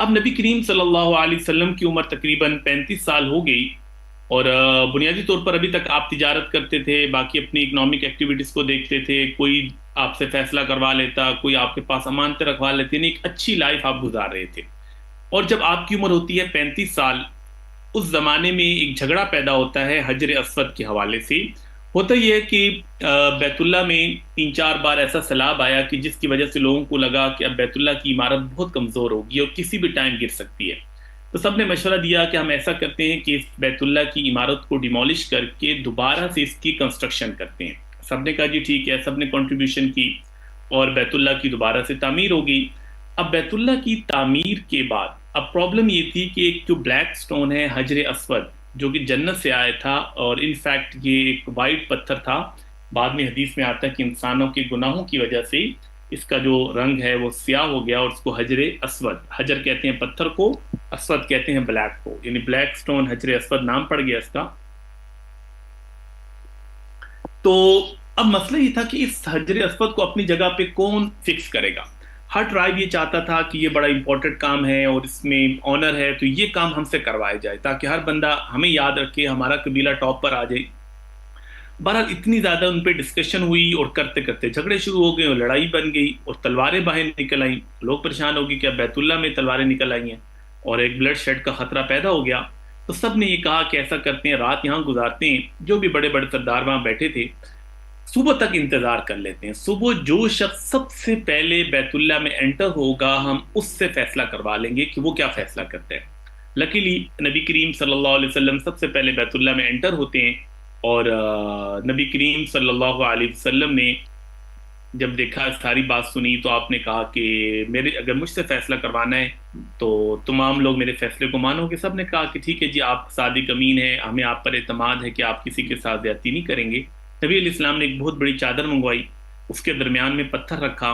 اب نبی کریم صلی اللہ علیہ وسلم کی عمر تقریباً 35 سال ہو گئی، اور بنیادی طور پر ابھی تک آپ تجارت کرتے تھے، باقی اپنی اکنامک ایکٹیویٹیز کو دیکھتے تھے، کوئی آپ سے فیصلہ کروا لیتا، کوئی آپ کے پاس امانتیں رکھوا لیتے، یعنی ایک اچھی لائف آپ گزار رہے تھے۔ اور جب آپ کی عمر ہوتی ہے 35 سال، اس زمانے میں ایک جھگڑا پیدا ہوتا ہے حجر اسود کے حوالے سے۔ ہوتا یہ ہے کہ بیت اللہ میں 3 4 بار ایسا سیلاب آیا کہ جس کی وجہ سے لوگوں کو لگا کہ اب بیت اللہ کی عمارت بہت کمزور ہوگی اور کسی بھی ٹائم گر سکتی ہے۔ تو سب نے مشورہ دیا کہ ہم ایسا کرتے ہیں کہ اس بیت اللہ کی عمارت کو ڈیمولش کر کے دوبارہ سے اس کی کنسٹرکشن کرتے ہیں۔ سب نے کہا جی ٹھیک ہے، سب نے کنٹریبیوشن کی اور بیت اللہ کی دوبارہ سے تعمیر ہو گئی۔ اب بیت اللہ کی تعمیر کے بعد اب پرابلم یہ تھی کہ ایک جو بلیک سٹون ہے حجر اسود، جو کہ جنت سے آیا تھا، اور انفیکٹ یہ ایک وائٹ پتھر تھا، بعد میں حدیث میں آتا ہے کہ انسانوں کے گناہوں کی وجہ سے اس کا جو رنگ ہے وہ سیاہ ہو گیا، اور اس کو حجر اسود، حجر کہتے ہیں پتھر کو، اسود کہتے ہیں بلیک کو، یعنی بلیک سٹون حجر اسود نام پڑ گیا اس کا۔ تو اب مسئلہ یہ تھا کہ اس حجر اسود کو اپنی جگہ پہ کون فکس کرے گا۔ ہر ٹرائب یہ چاہتا تھا کہ یہ بڑا امپورٹنٹ کام ہے اور اس میں آنر ہے، تو یہ کام ہم سے کروایا جائے تاکہ ہر بندہ ہمیں یاد رکھے، ہمارا قبیلہ ٹاپ پر آ جائے۔ بہرحال اتنی زیادہ ان پہ ڈسکشن ہوئی اور کرتے کرتے جھگڑے شروع ہو گئے اور لڑائی بن گئی اور تلواریں باہر نکل آئیں۔ لوگ پریشان ہو گئے کہ اب بیت اللہ میں تلواریں نکل آئی ہیں اور ایک بلڈ شیڈ کا خطرہ پیدا ہو گیا۔ تو سب نے یہ کہا کہ ایسا کرتے ہیں، رات یہاں گزارتے ہیں، جو بھی بڑے بڑے سردار وہاں بیٹھے تھے، صبح تک انتظار کر لیتے ہیں، صبح جو شخص سب سے پہلے بیت اللہ میں انٹر ہوگا ہم اس سے فیصلہ کروا لیں گے کہ وہ کیا فیصلہ کرتا ہے۔ لکیلی نبی کریم صلی اللہ علیہ وسلم سب سے پہلے بیت اللہ میں انٹر ہوتے ہیں، اور نبی کریم صلی اللہ علیہ وسلم نے جب دیکھا ساری بات سنی تو آپ نے کہا کہ میرے اگر مجھ سے فیصلہ کروانا ہے تو تمام لوگ میرے فیصلے کو مانو گے۔ سب نے کہا کہ ٹھیک ہے جی، آپ صادق امین ہیں، ہمیں آپ پر اعتماد ہے کہ آپ کسی کے ساتھ زیادتی نہیں کریں گے۔ نبی علیہ السلام نے ایک بہت بڑی چادر منگوائی، اس کے درمیان میں پتھر رکھا،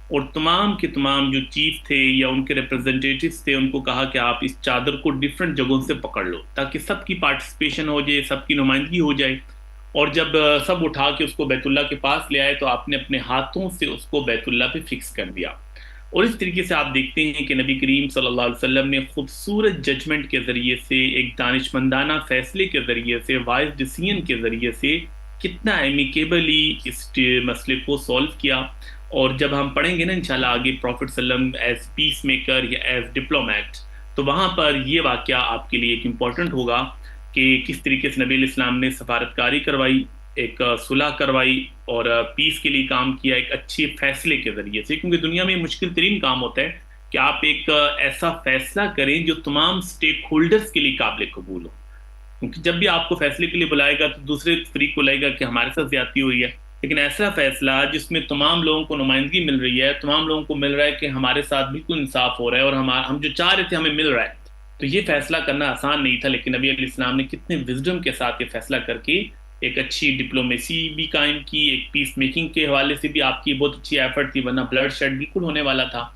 اور تمام کے تمام جو چیف تھے یا ان کے ریپرزنٹیٹیوز تھے ان کو کہا کہ آپ اس چادر کو ڈیفرنٹ جگہوں سے پکڑ لو تاکہ سب کی پارٹیسپیشن ہو جائے، سب کی نمائندگی ہو جائے۔ اور جب سب اٹھا کے اس کو بیت اللہ کے پاس لے آئے تو آپ نے اپنے ہاتھوں سے اس کو بیت اللہ پہ فکس کر دیا۔ اور اس طریقے سے آپ دیکھتے ہیں کہ نبی کریم صلی اللہ علیہ وسلم نے خوبصورت ججمنٹ کے ذریعے سے، ایک دانشمندانہ فیصلے کے ذریعے سے، وائز ڈیسیژن کے ذریعے سے کتنا ایمیکیبلی اس مسئلے کو سولو کیا۔ اور جب ہم پڑھیں گے نا انشاءاللہ آگے پروفٹ صلی اللہ علیہ وسلم ایز پیس میکر یا ایز ڈپلومیٹ، تو وہاں پر یہ واقعہ آپ کے لیے ایک امپورٹنٹ ہوگا کہ کس طریقے سے نبی علیہ السلام نے سفارتکاری کروائی، ایک صلح کروائی اور پیس کے لیے کام کیا ایک اچھے فیصلے کے ذریعے سے، کیونکہ دنیا میں مشکل ترین کام ہوتا ہے کہ آپ ایک ایسا فیصلہ کریں جو تمام سٹیک ہولڈرز کے لیے قابل قبول ہو، کیونکہ جب بھی آپ کو فیصلے کے لیے بلائے گا تو دوسرے فریق کو لگے گا کہ ہمارے ساتھ زیادتی ہوئی ہے، لیکن ایسا فیصلہ جس میں تمام لوگوں کو نمائندگی مل رہی ہے، تمام لوگوں کو مل رہا ہے کہ ہمارے ساتھ بالکل انصاف ہو رہا ہے اور ہم جو چاہ رہے تھے ہمیں مل رہا ہے، تو یہ فیصلہ کرنا آسان نہیں تھا، لیکن نبی علیہ السلام نے کتنے وزڈم کے ساتھ یہ فیصلہ کر کے ایک اچھی ڈپلومیسی بھی قائم کی، ایک پیس میکنگ کے حوالے سے بھی آپ کی بہت اچھی ایفرٹ تھی، ورنہ بلڈ شیڈ بالکل ہونے والا تھا۔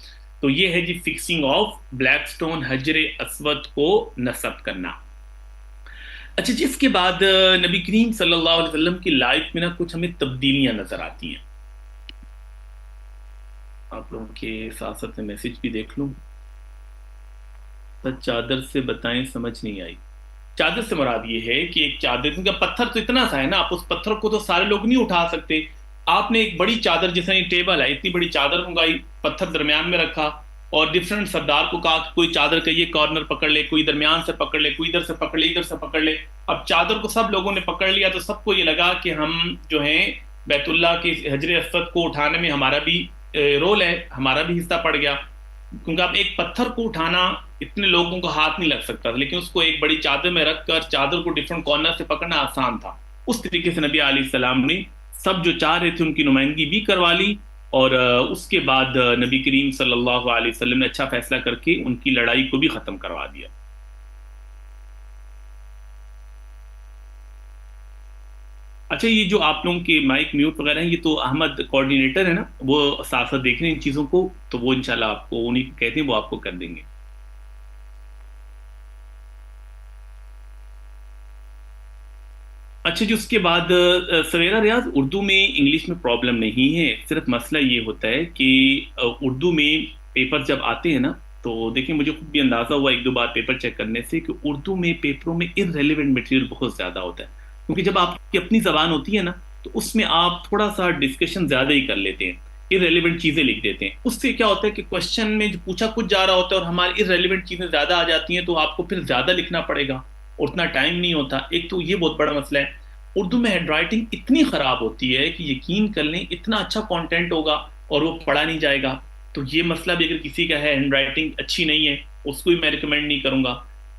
تو یہ ہے جی فکسنگ آف بلیک سٹون حجر اسود کو نصب کرنا۔ اچھا جی، اس کے بعد نبی کریم صلی اللہ علیہ وسلم کی لائف میں نا کچھ ہمیں تبدیلیاں نظر آتی ہیں۔ آپ لوگوں کے ساتھ ساتھ میں میسج بھی دیکھ لوں۔ چادر سے بتائیں، سمجھ نہیں آئی۔ چادر سے مراد یہ ہے کہ ایک چادر، کیونکہ پتھر تو اتنا سا ہے نا، آپ اس پتھر کو تو سارے لوگ نہیں اٹھا سکتے، آپ نے ایک بڑی چادر، جیسے یہ ٹیبل ہے، اتنی بڑی چادر منگائی، پتھر درمیان میں رکھا اور ڈفرنٹ سردار کو کہا کہ کوئی چادر کا یہ کارنر پکڑ لے، کوئی درمیان سے پکڑ لے، کوئی ادھر سے پکڑ لے، ادھر سے پکڑ لے۔ اب چادر کو سب لوگوں نے پکڑ لیا تو سب کو یہ لگا کہ ہم جو ہیں بیت اللہ کے حجر اسود کو اٹھانے میں ہمارا بھی رول ہے، ہمارا بھی حصہ پڑ گیا، کیونکہ اب ایک پتھر کو اٹھانا اتنے لوگوں کو ہاتھ نہیں لگ سکتا تھا، لیکن اس کو ایک بڑی چادر میں رکھ کر چادر کو ڈفرنٹ کارنر سے پکڑنا آسان تھا۔ اس طریقے سے نبی علیہ السلام نے سب جو چاہ رہے تھے ان کی نمائندگی بھی کروا لی، اور اس کے بعد نبی کریم صلی اللہ علیہ وسلم نے اچھا فیصلہ کر کے ان کی لڑائی کو بھی ختم کروا دیا۔ اچھا، یہ جو آپ لوگوں کے مائک میوٹ وغیرہ ہیں، یہ تو احمد کوآرڈینیٹر ہے نا، وہ ساتھ ساتھ دیکھ رہے ہیں ان چیزوں کو، تو وہ انشاءاللہ آپ کو انہیں کو کہتے ہیں، وہ آپ کو کر دیں گے۔ اچھا جی، اس کے بعد سویرا ریاض، اردو میں انگلش میں پرابلم نہیں ہے، صرف مسئلہ یہ ہوتا ہے کہ اردو میں پیپر جب آتے ہیں نا تو دیکھیں مجھے خود بھی اندازہ ہوا ایک دو بار پیپر چیک کرنے سے کہ اردو میں پیپروں میں ارریلیونٹ مٹیریل بہت زیادہ ہوتا ہے، کیونکہ جب آپ کی اپنی زبان ہوتی ہے نا تو اس میں آپ تھوڑا سا ڈسکشن زیادہ ہی کر لیتے ہیں، ارریلیونٹ چیزیں لکھ دیتے ہیں، اس سے کیا ہوتا ہے کہ کوشچن میں جو پوچھا کچھ جا رہا ہوتا ہے اور ہماری ارریلیونٹ چیزیں زیادہ آ جاتی ہیں تو آپ کو پھر زیادہ لکھنا پڑے گا، اتنا ٹائم نہیں ہوتا، ایک تو یہ بہت بڑا مسئلہ ہے۔ اردو میں ہینڈ رائٹنگ اتنی خراب ہوتی ہے کہ یقین کر لیں اتنا اچھا کانٹینٹ ہوگا اور وہ پڑھا نہیں جائے گا، تو یہ مسئلہ بھی اگر کسی کا ہے ہینڈ رائٹنگ اچھی نہیں ہے اس کو بھی میں ریکمینڈ نہیں کروں گا۔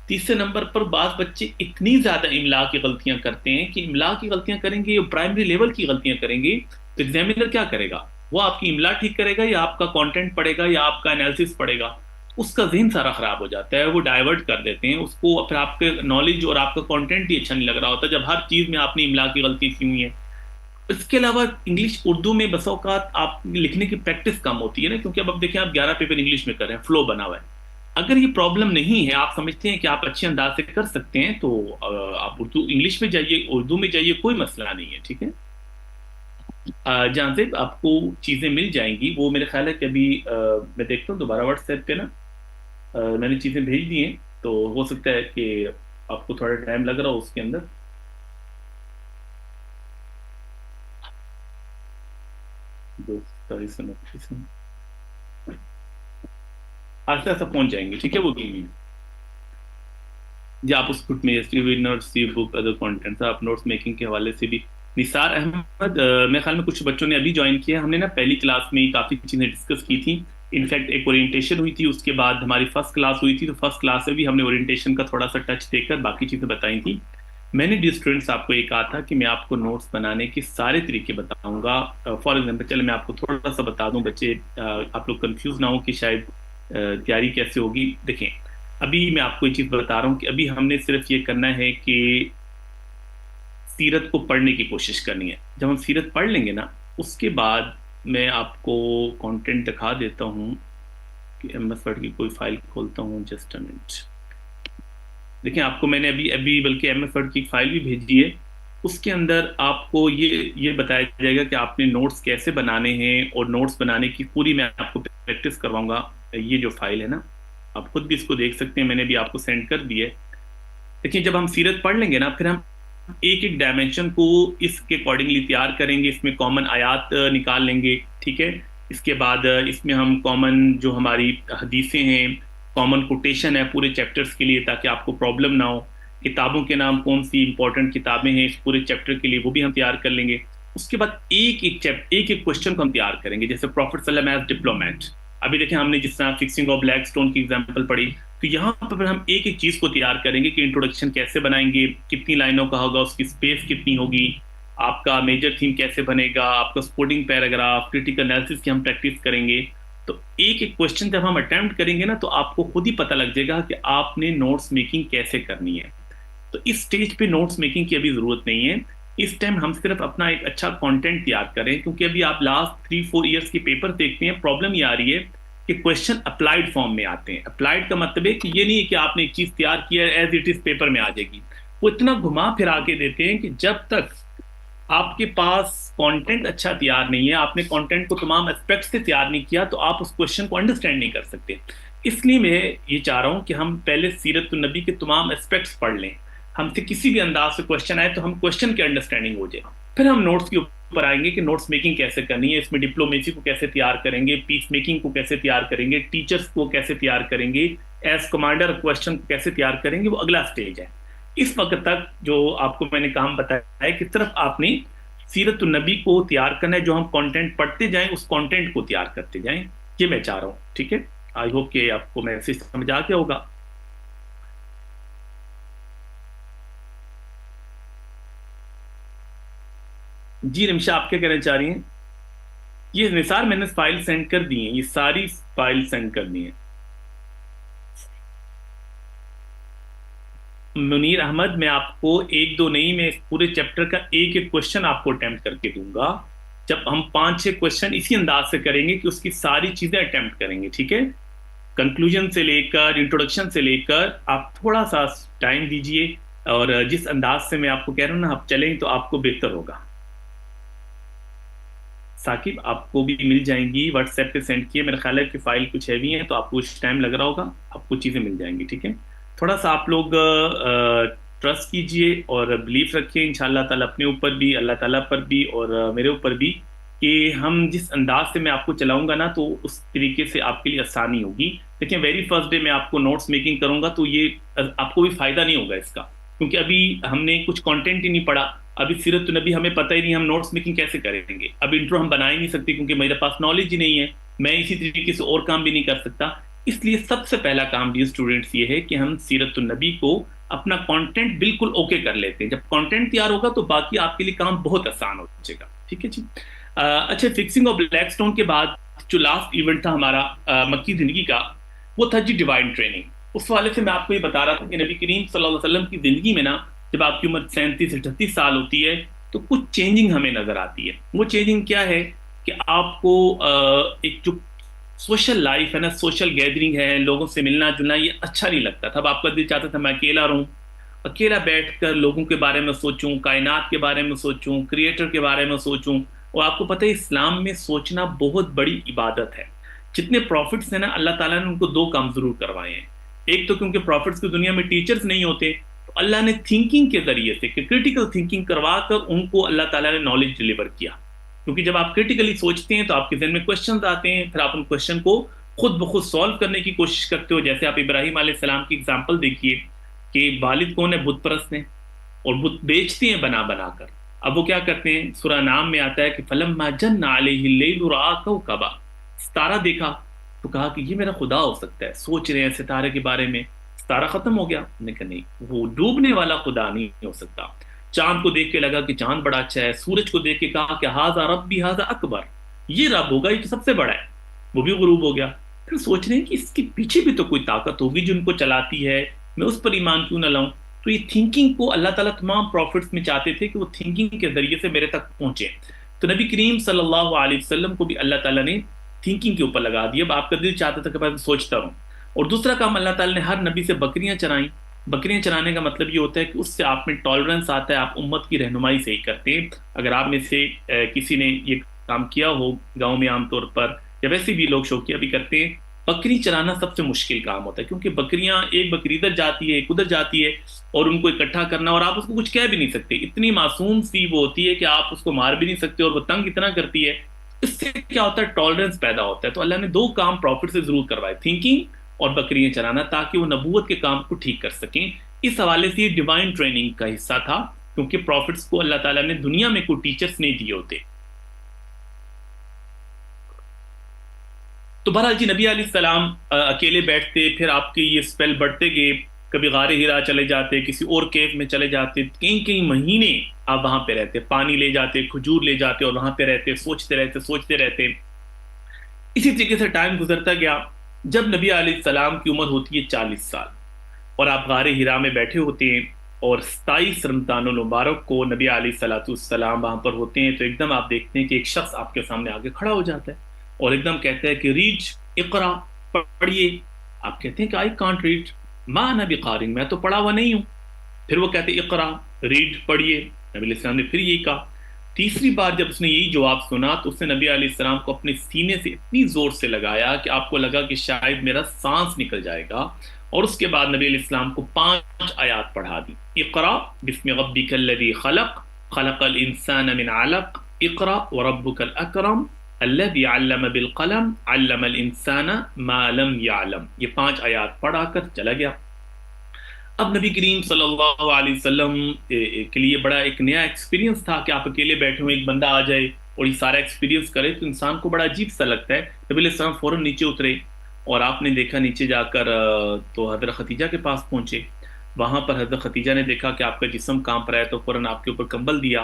تیسرے نمبر پر بعض بچے اتنی زیادہ املا کی غلطیاں کرتے ہیں کہ املا کی غلطیاں کریں گے یا پرائمری لیول کی غلطیاں کریں گے تو ایگزامینر کیا کرے گا؟ وہ آپ کی املا ٹھیک کرے گا یا آپ کا کانٹینٹ پڑھے گا یا آپ کا انالیسس پڑھے گا؟ اس کا ذہن سارا خراب ہو جاتا ہے، وہ ڈائیورٹ کر دیتے ہیں اس کو، پھر آپ کے نالج اور آپ کا کانٹینٹ بھی اچھا نہیں لگ رہا ہوتا جب ہر چیز میں آپ نے املا کی غلطی کی ہوئی ہے۔ اس کے علاوہ انگلش اردو میں بسا اوقات آپ لکھنے کی پریکٹس کم ہوتی ہے نا، کیونکہ اب دیکھیں آپ 11 پیپر انگلش میں کر رہے ہیں، فلو بنا ہوا ہے۔ اگر یہ پرابلم نہیں ہے، آپ سمجھتے ہیں کہ آپ اچھے انداز سے کر سکتے ہیں تو آپ اردو انگلش میں جائیے، اردو میں جائیے، کوئی مسئلہ نہیں ہے، ٹھیک ہے۔ جہاں سے آپ کو چیزیں مل جائیں گی، وہ میرے خیال ہے کہ ابھی میں دیکھتا ہوں دوبارہ واٹس ایپ پہ نا میں نے چیزیں بھیج دی ہیں، تو ہو سکتا ہے کہ آپ کو تھوڑا ٹائم لگ رہا ہو اس کے اندر۔ آہستہ آہستہ پہنچ جائیں گے، ٹھیک ہے، وہ بھی جی آپ اس بک میں نوٹس بک ادر کانٹینٹس آپ نوٹس میکنگ کے حوالے سے بھی۔ نثار احمد میرے خیال میں کچھ بچوں نے ابھی جوائن کیا، ہم نے نا پہلی کلاس میں کافی چیزیں ڈسکس کی تھی، انفیکٹ ایک اورینٹیشن ہوئی تھی، اس کے بعد ہماری فرسٹ کلاس ہوئی تھی، تو فرسٹ کلاس میں بھی ہم نے اورینٹیشن کا تھوڑا سا ٹچ دے کر باقی چیزیں بتائی تھیں۔ میں نے ڈی اسٹوڈنٹس آپ کو یہ کہا تھا کہ میں آپ کو نوٹس بنانے کے سارے طریقے بتاؤں گا، فار ایگزامپل چلے میں آپ کو تھوڑا سا بتا دوں، بچے آپ لوگ کنفیوز نہ ہو کہ شاید تیاری کیسے ہوگی۔ دیکھیں ابھی میں آپ کو یہ چیز بتا رہا ہوں کہ ابھی ہم نے صرف یہ کرنا ہے کہ سیرت کو پڑھنے کی کوشش کرنی ہے، جب ہم سیرت پڑھ لیں گے نا اس کے بعد میں آپ کو کانٹینٹ دکھا دیتا ہوں کہ ایم ایس ورڈ کی کوئی فائل کھولتا ہوں، جسٹ اے منٹ۔ دیکھیں آپ کو میں نے ابھی ابھی بلکہ ایم ایس ورڈ کی فائل بھی بھیجی ہے، اس کے اندر آپ کو یہ بتایا جائے گا کہ آپ نے نوٹس کیسے بنانے ہیں، اور نوٹس بنانے کی پوری میں آپ کو پریکٹس کرواؤں گا۔ یہ جو فائل ہے نا آپ خود بھی اس کو دیکھ سکتے ہیں، میں نے بھی آپ کو سینڈ کر دی ہے۔ دیکھیں جب ہم سیرت پڑھ لیں گے نا پھر ہم ایک ایک ڈائمینشن کو اس کے اکارڈنگلی تیار کریں گے، اس میں کامن آیات نکال لیں گے، ٹھیک ہے۔ اس کے بعد اس میں ہم کامن جو ہماری حدیثیں ہیں، کامن کوٹیشن ہے پورے چیپٹرز کے لیے تاکہ آپ کو پرابلم نہ ہو، کتابوں کے نام کون سی امپورٹنٹ کتابیں ہیں اس پورے چیپٹر کے لیے وہ بھی ہم تیار کر لیں گے۔ اس کے بعد ایک ایک کوشچن کو ہم تیار کریں گے، جیسے پروفٹ صلی اللہ علیہ وسلم ایز ڈپلومیٹ، ابھی دیکھیں ہم نے جس طرح فکسنگ آف بلیک اسٹون کی ایگزامپل پڑھی، تو یہاں پر ہم ایک ایک چیز کو تیار کریں گے کہ انٹروڈکشن کیسے بنائیں گے، کتنی لائنوں کا ہوگا، اس کی اسپیس کتنی ہوگی، آپ کا میجر تھیم کیسے بنے گا، آپ کا سپورٹنگ پیراگراف، کریٹیکل انالیسس کی ہم پریکٹس کریں گے۔ تو ایک ایک کوشچن جب ہم اٹیمپٹ کریں گے نا تو آپ کو خود ہی پتہ لگ جائے گا کہ آپ نے نوٹس میکنگ کیسے کرنی ہے۔ تو اس سٹیج پہ نوٹس میکنگ کی ابھی ضرورت نہیں ہے، اس ٹائم ہم صرف اپنا ایک اچھا کانٹینٹ تیار کریں، کیونکہ ابھی آپ لاسٹ 3-4 ایئرس کے پیپر دیکھتے ہیں، پرابلم یہ آ رہی ہے کہ کوشچن اپلائیڈ فارم میں آتے ہیں۔ اپلائیڈ کا مطلب ہے کہ یہ نہیں ہے کہ آپ نے ایک چیز تیار کیا ہے ایز اٹ از پیپر میں آ جائے گی، وہ اتنا گھما پھرا کے دیتے ہیں کہ جب تک آپ کے پاس کانٹینٹ اچھا تیار نہیں ہے، آپ نے کانٹینٹ کو تمام اسپیکٹ سے تیار نہیں کیا تو آپ اس کوشچن کو انڈرسٹینڈ نہیں کر سکتے۔ اس لیے میں یہ چاہ رہا ہوں کہ ہم پہلے سیرت النبی کے تمام اسپیکٹس پڑھ لیں، ہم سے کسی بھی انداز سے کوشچن آئے تو ہم کوشچن کی انڈرسٹینڈنگ ہو جائے، پھر ہم نوٹس کے اوپر آئیں گے کہ نوٹس میکنگ کیسے کرنی ہے، اس میں ڈپلومیسی کو کیسے تیار کریں گے، پیس میکنگ کو کیسے تیار کریں گے، ٹیچرس کو کیسے تیار کریں گے، ایز کمانڈر کوشچن کو کیسے تیار کریں گے، وہ اگلا سٹیج ہے۔ اس وقت تک جو آپ کو میں نے کام بتایا ہے کہ صرف آپ نے سیرت النبی کو تیار کرنا ہے، جو ہم کانٹینٹ پڑھتے جائیں اس کانٹینٹ کو تیار کرتے جائیں، یہ میں چاہ رہا ہوں، ٹھیک ہے۔ آئی ہوپ کہ آپ کو میسج سمجھ آ گیا ہوگا۔ جی رمشا آپ کیا کہنا چاہ رہی ہیں؟ یہ نثار میں نے فائل سینڈ کر دی ہیں، یہ ساری فائل سینڈ کر دی ہیں۔ منیر احمد میں آپ کو ایک دو نہیں، میں اس پورے چیپٹر کا ایک ایک کوشچن آپ کو اٹیمپٹ کر کے دوں گا، جب ہم 5-6 کوشچن اسی انداز سے کریں گے کہ اس کی ساری چیزیں اٹیمپٹ کریں گے، ٹھیک ہے۔ کنکلوژن سے لے کر انٹروڈکشن سے لے کر آپ تھوڑا سا ٹائم دیجئے، اور جس انداز سے میں آپ کو کہہ رہا ہوں نا آپ چلیں تو آپ کو بہتر ہوگا۔ ثاقب آپ کو بھی مل جائیں گی، واٹس ایپ پہ سینڈ کیے، میرا خیال ہے کہ فائل کچھ ہیوی ہے تو آپ کو کچھ ٹائم لگ رہا ہوگا، آپ کو چیزیں مل جائیں گی، ٹھیک ہے؟ تھوڑا سا آپ لوگ ٹرسٹ کیجئے اور بلیف رکھیں ان شاء اللہ تعالیٰ اپنے اوپر بھی، اللہ تعالیٰ پر بھی، اور میرے اوپر بھی، کہ ہم جس انداز سے میں آپ کو چلاؤں گا نا تو اس طریقے سے آپ کے لیے آسانی ہوگی۔ دیکھیں ویری فرسٹ ڈے میں آپ کو نوٹس میکنگ کروں گا تو یہ آپ کو بھی فائدہ نہیں ہوگا اس کا، کیونکہ ابھی ہم نے کچھ کانٹینٹ ہی نہیں پڑھا، ابھی سیرت النبی ہمیں پتہ ہی نہیں، ہم نوٹس میکنگ کیسے کریں گے؟ اب انٹرو ہم بنا ہی نہیں سکتے کیونکہ میرے پاس نالج ہی نہیں ہے، میں اسی طریقے سے اور کام بھی نہیں کر سکتا۔ اس لیے سب سے پہلا کام بھی اسٹوڈنٹس یہ ہے کہ ہم سیرت النبی کو اپنا کانٹینٹ بالکل اوکے کر لیتے ہیں، جب کانٹینٹ تیار ہوگا تو باقی آپ کے لیے کام بہت آسان ہو جائے گا، ٹھیک ہے جی؟ اچھا، فکسنگ آف بلیک سٹون کے بعد جو لاسٹ ایونٹ تھا ہمارا مکی زندگی کا، وہ تھا جی ڈیوائن ٹریننگ۔ اس حوالے سے میں آپ کو یہ بتا رہا تھا کہ نبی کریم صلی اللہ علیہ وسلم کی زندگی میں نا، جب آپ کی عمر 37 38 سال ہوتی ہے تو کچھ چینجنگ ہمیں نظر آتی ہے۔ وہ چینجنگ کیا ہے کہ آپ کو ایک جو سوشل لائف ہے نا، سوشل گیدرنگ ہے، لوگوں سے ملنا جلنا، یہ اچھا نہیں لگتا تھا۔ اب آپ کا دل چاہتا تھا میں اکیلا رہوں، اکیلا بیٹھ کر لوگوں کے بارے میں سوچوں، کائنات کے بارے میں سوچوں، کریٹر کے بارے میں سوچوں۔ اور آپ کو پتہ ہے اسلام میں سوچنا بہت بڑی عبادت ہے۔ جتنے پروفٹس ہیں نا، اللہ تعالیٰ نے ان کو دو کام ضرور کروائے ہیں۔ ایک تو کیونکہ پروفٹس کی دنیا میں ٹیچرز نہیں ہوتے، تو اللہ نے تھنکنگ کے ذریعے سے کرٹیکل تھنکنگ کروا کر ان کو اللہ تعالیٰ نے نالج ڈلیور کیا، کیونکہ جب آپ کرٹیکلی سوچتے ہیں تو آپ کے ذہن میں کوشچنز آتے ہیں، پھر آپ ان کوشچن کو خود بخود سالو کرنے کی کوشش کرتے ہو۔ جیسے آپ ابراہیم علیہ السلام کی اگزامپل دیکھیے کہ والد کون ہے؟ بت پرست ہیں، اور بت بیچتے ہیں بنا بنا کر۔ اب وہ کیا کرتے ہیں؟ سورہ نام میں آتا ہے کہ فلما جن علیہ اللیل رأى کوكبا، ستارہ دیکھا تو کہا کہ یہ میرا خدا ہو سکتا ہے۔ سوچ رہے ہیں ستارے کے بارے میں، ستارہ ختم ہو گیا، نے کہا نہیں، وہ ڈوبنے والا خدا نہیں ہو سکتا۔ چاند کو دیکھ کے لگا کہ چاند بڑا اچھا ہے، سورج کو دیکھ کے کہا کہ ہاذا ربی ہاذا اکبر، یہ رب ہوگا، یہ تو سب سے بڑا ہے، وہ بھی غروب ہو گیا۔ پھر سوچ رہے ہیں کہ اس کے پیچھے بھی تو کوئی طاقت ہوگی جو ان کو چلاتی ہے، میں اس پر ایمان کیوں نہ لاؤں؟ تو یہ تھنکنگ کو اللہ تعالیٰ تمام پروفٹس میں چاہتے تھے کہ وہ تھنکنگ کے ذریعے سے میرے تک پہنچے۔ تو نبی کریم صلی اللہ علیہ وسلم کو بھی اللہ تعالیٰ نے تھنکنگ کے اوپر لگا دیا۔ اب آپ کا دل چاہتا تھا کہ میں سوچتا رہوں۔ اور دوسرا کام، اللہ تعالیٰ نے ہر نبی سے بکریاں چرائیں۔ بکریاں چرانے کا مطلب یہ ہوتا ہے کہ اس سے آپ میں ٹالرنس آتا ہے، آپ امت کی رہنمائی صحیح کرتے ہیں۔ اگر آپ میں سے کسی نے یہ کام کیا ہو گاؤں میں عام طور پر، یا ویسے بھی لوگ شوقیہ بھی کرتے ہیں، بکری چرانا سب سے مشکل کام ہوتا ہے، کیونکہ بکریاں ایک بکری ادھر جاتی ہے ایک ادھر جاتی ہے، اور ان کو اکٹھا کرنا، اور آپ اس کو کچھ کہہ بھی نہیں سکتے، اتنی معصوم سی وہ ہوتی ہے کہ آپ اس کو مار بھی نہیں سکتے، اور وہ تنگ اتنا کرتی ہے۔ اس سے کیا ہوتا ہے؟ ٹالرنس پیدا ہوتا ہے۔ تو اللہ نے دو کام پروفٹ سے ضرور کروائے، تھنکنگ اور بکریاں چرانا، تاکہ وہ نبوت کے کام کو ٹھیک کر سکیں۔ اس حوالے سے یہ ڈیوائن ٹریننگ کا حصہ تھا، کیونکہ پروفٹس کو اللہ تعالیٰ نے دنیا میں کوئی ٹیچرز نہیں دیے ہوتے۔ تو بہرحال جی، نبی علیہ السلام اکیلے بیٹھتے، پھر آپ کے یہ اسپیل بڑھتے گئے، کبھی غار ہرا چلے جاتے، کسی اور کیف میں چلے جاتے، کئی کئی مہینے آپ وہاں پہ رہتے، پانی لے جاتے، کھجور لے جاتے، اور وہاں پہ رہتے، سوچتے رہتے۔ اسی طریقے سے ٹائم گزرتا گیا۔ جب نبی علیہ السلام کی عمر ہوتی ہے 40 سال، اور آپ غار ہرا میں بیٹھے ہوتے ہیں، اور 27 رمضان المبارک کو نبی علیہ الصلوۃ والسلام وہاں پر ہوتے ہیں، تو ایک دم آپ دیکھتے ہیں کہ ایک شخص آپ کے سامنے آگے کھڑا ہو جاتا ہے، اور ایک دم کہتا ہے کہ ریڈ، اقرا، پڑھیے۔ آپ کہتے ہیں کہ آئی کانٹ ریڈ، ما انا بقارئ، میں تو پڑھا ہوا نہیں ہوں۔ پھر وہ کہتے ہیں اقرا، ریڈ، پڑھیے۔ نبی علیہ السلام نے پھر یہی کہا۔ تیسری بار جب اس نے یہی جواب سنا تو اس نے نبی علیہ السلام کو اپنے سینے سے اتنی زور سے لگایا کہ آپ کو لگا کہ شاید میرا سانس نکل جائے گا، اور اس کے بعد نبی علیہ السلام کو 5 آیات پڑھا دی۔ اقرا بسم ربک الذی خلق، خلق الانسان من علق، اقرا وربک الاکرم الذی علم بالقلم، علم الانسان ما لم يعلم۔ یہ 5 آیات پڑھا کر چلا گیا۔ اب نبی کریم صلی اللہ علیہ وسلم کے لیے بڑا ایک نیا ایکسپیرینس تھا کہ آپ اکیلے بیٹھے ہوئے، ایک بندہ آ جائے اور یہ سارا ایکسپیرینس کرے، تو انسان کو بڑا عجیب سا لگتا ہے۔ نبی علیہ السلام فوراً نیچے اترے، اور آپ نے دیکھا نیچے جا کر تو حضرت خدیجہ کے پاس پہنچے۔ وہاں پر حضرت خدیجہ نے دیکھا کہ آپ کا جسم کانپ رہا ہے، تو فوراً آپ کے اوپر کمبل دیا،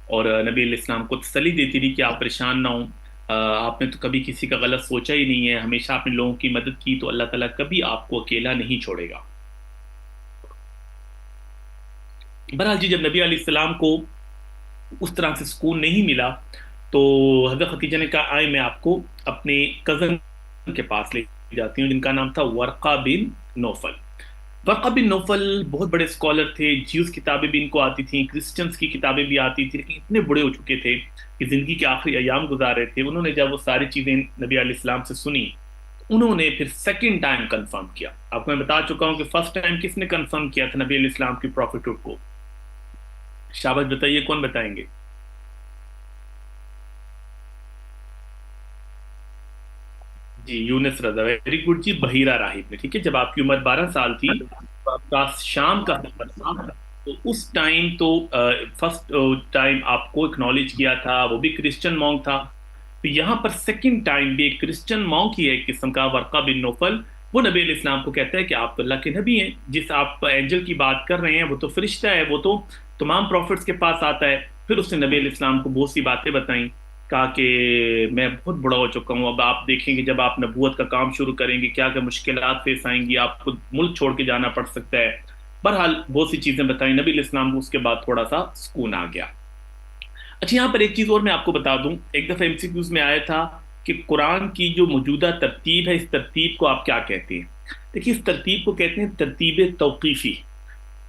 اور نبی علیہ السلام کو تسلی دیتی تھی کہ آپ پریشان نہ ہوں، آپ نے تو کبھی کسی کا غلط سوچا ہی نہیں ہے، ہمیشہ آپ نے لوگوں کی مدد کی، تو اللہ تعالیٰ کبھی آپ کو اکیلا نہیں چھوڑے گا۔ بہرحال جی، جب نبی علیہ السلام کو اس طرح سے سکون نہیں ملا تو حضرت خدیجہ نے کہا آئے میں آپ کو اپنے کزن کے پاس لے جاتی ہوں، جن کا نام تھا ورقہ بن نوفل۔ ورقہ بن نوفل بہت بڑے اسکالر تھے، جیوز کتابیں بھی ان کو آتی تھیں، کرسچنس کی کتابیں بھی آتی تھیں، لیکن اتنے بڑے ہو چکے تھے کہ زندگی کے آخری ایام گزار رہے تھے. انہوں نے جب وہ ساری چیزیں نبی علیہ السلام سے سنی، انہوں نے پھر سیکنڈ ٹائم کنفرم کیا. آپ کو میں بتا چکا ہوں کہ فرسٹ ٹائم کس نے کنفرم کیا تھا نبی علیہ السلام کی پروفیٹہڈ کو؟ شاباش بتائیے، کون بتائیں گے؟ جی یونس رضا، ویری گڈ جی. بحیرہ راہب نے، ٹھیک ہے، جب آپ کی عمر 12 سال تھی تو آپ کا شام کا سفر تھا، تو اس ٹائم تو فرسٹ ٹائم آپ کو اکنالج کیا تھا، وہ بھی کرسچن مونک تھا. تو یہاں پر سیکنڈ ٹائم بھی ایک کرسچن مونک ہی ہے، ایک قسم کا ورقہ بن نوفل، وہ نبی علیہ السلام کو کہتا ہے کہ آپ تو اللہ کے نبی ہیں، جس آپ اینجل کی بات کر رہے ہیں وہ تو فرشتہ ہے، وہ تو تمام پروفٹس کے پاس آتا ہے. پھر اس نے نبی علیہ السلام کو بہت سی باتیں بتائیں، کہا کہ میں بہت بڑا ہو چکا ہوں، اب آپ دیکھیں گے جب آپ نبوت کا کام شروع کریں گے کیا کیا مشکلات پیش آئیں گی، آپ کو ملک چھوڑ کے جانا پڑ سکتا ہے. بہرحال بہت سی چیزیں بتائیں نبی علیہ السلام کو، اس کے بعد تھوڑا سا سکون آ گیا. اچھا یہاں پر ایک چیز اور میں آپ کو بتا دوں، ایک دفعہ ایم سی کیوز میں آیا تھا کہ قرآن کی جو موجودہ ترتیب ہے، اس ترتیب کو آپ کیا کہتے ہیں؟ دیکھیے اس ترتیب کو کہتے ہیں ترتیب توقیفی.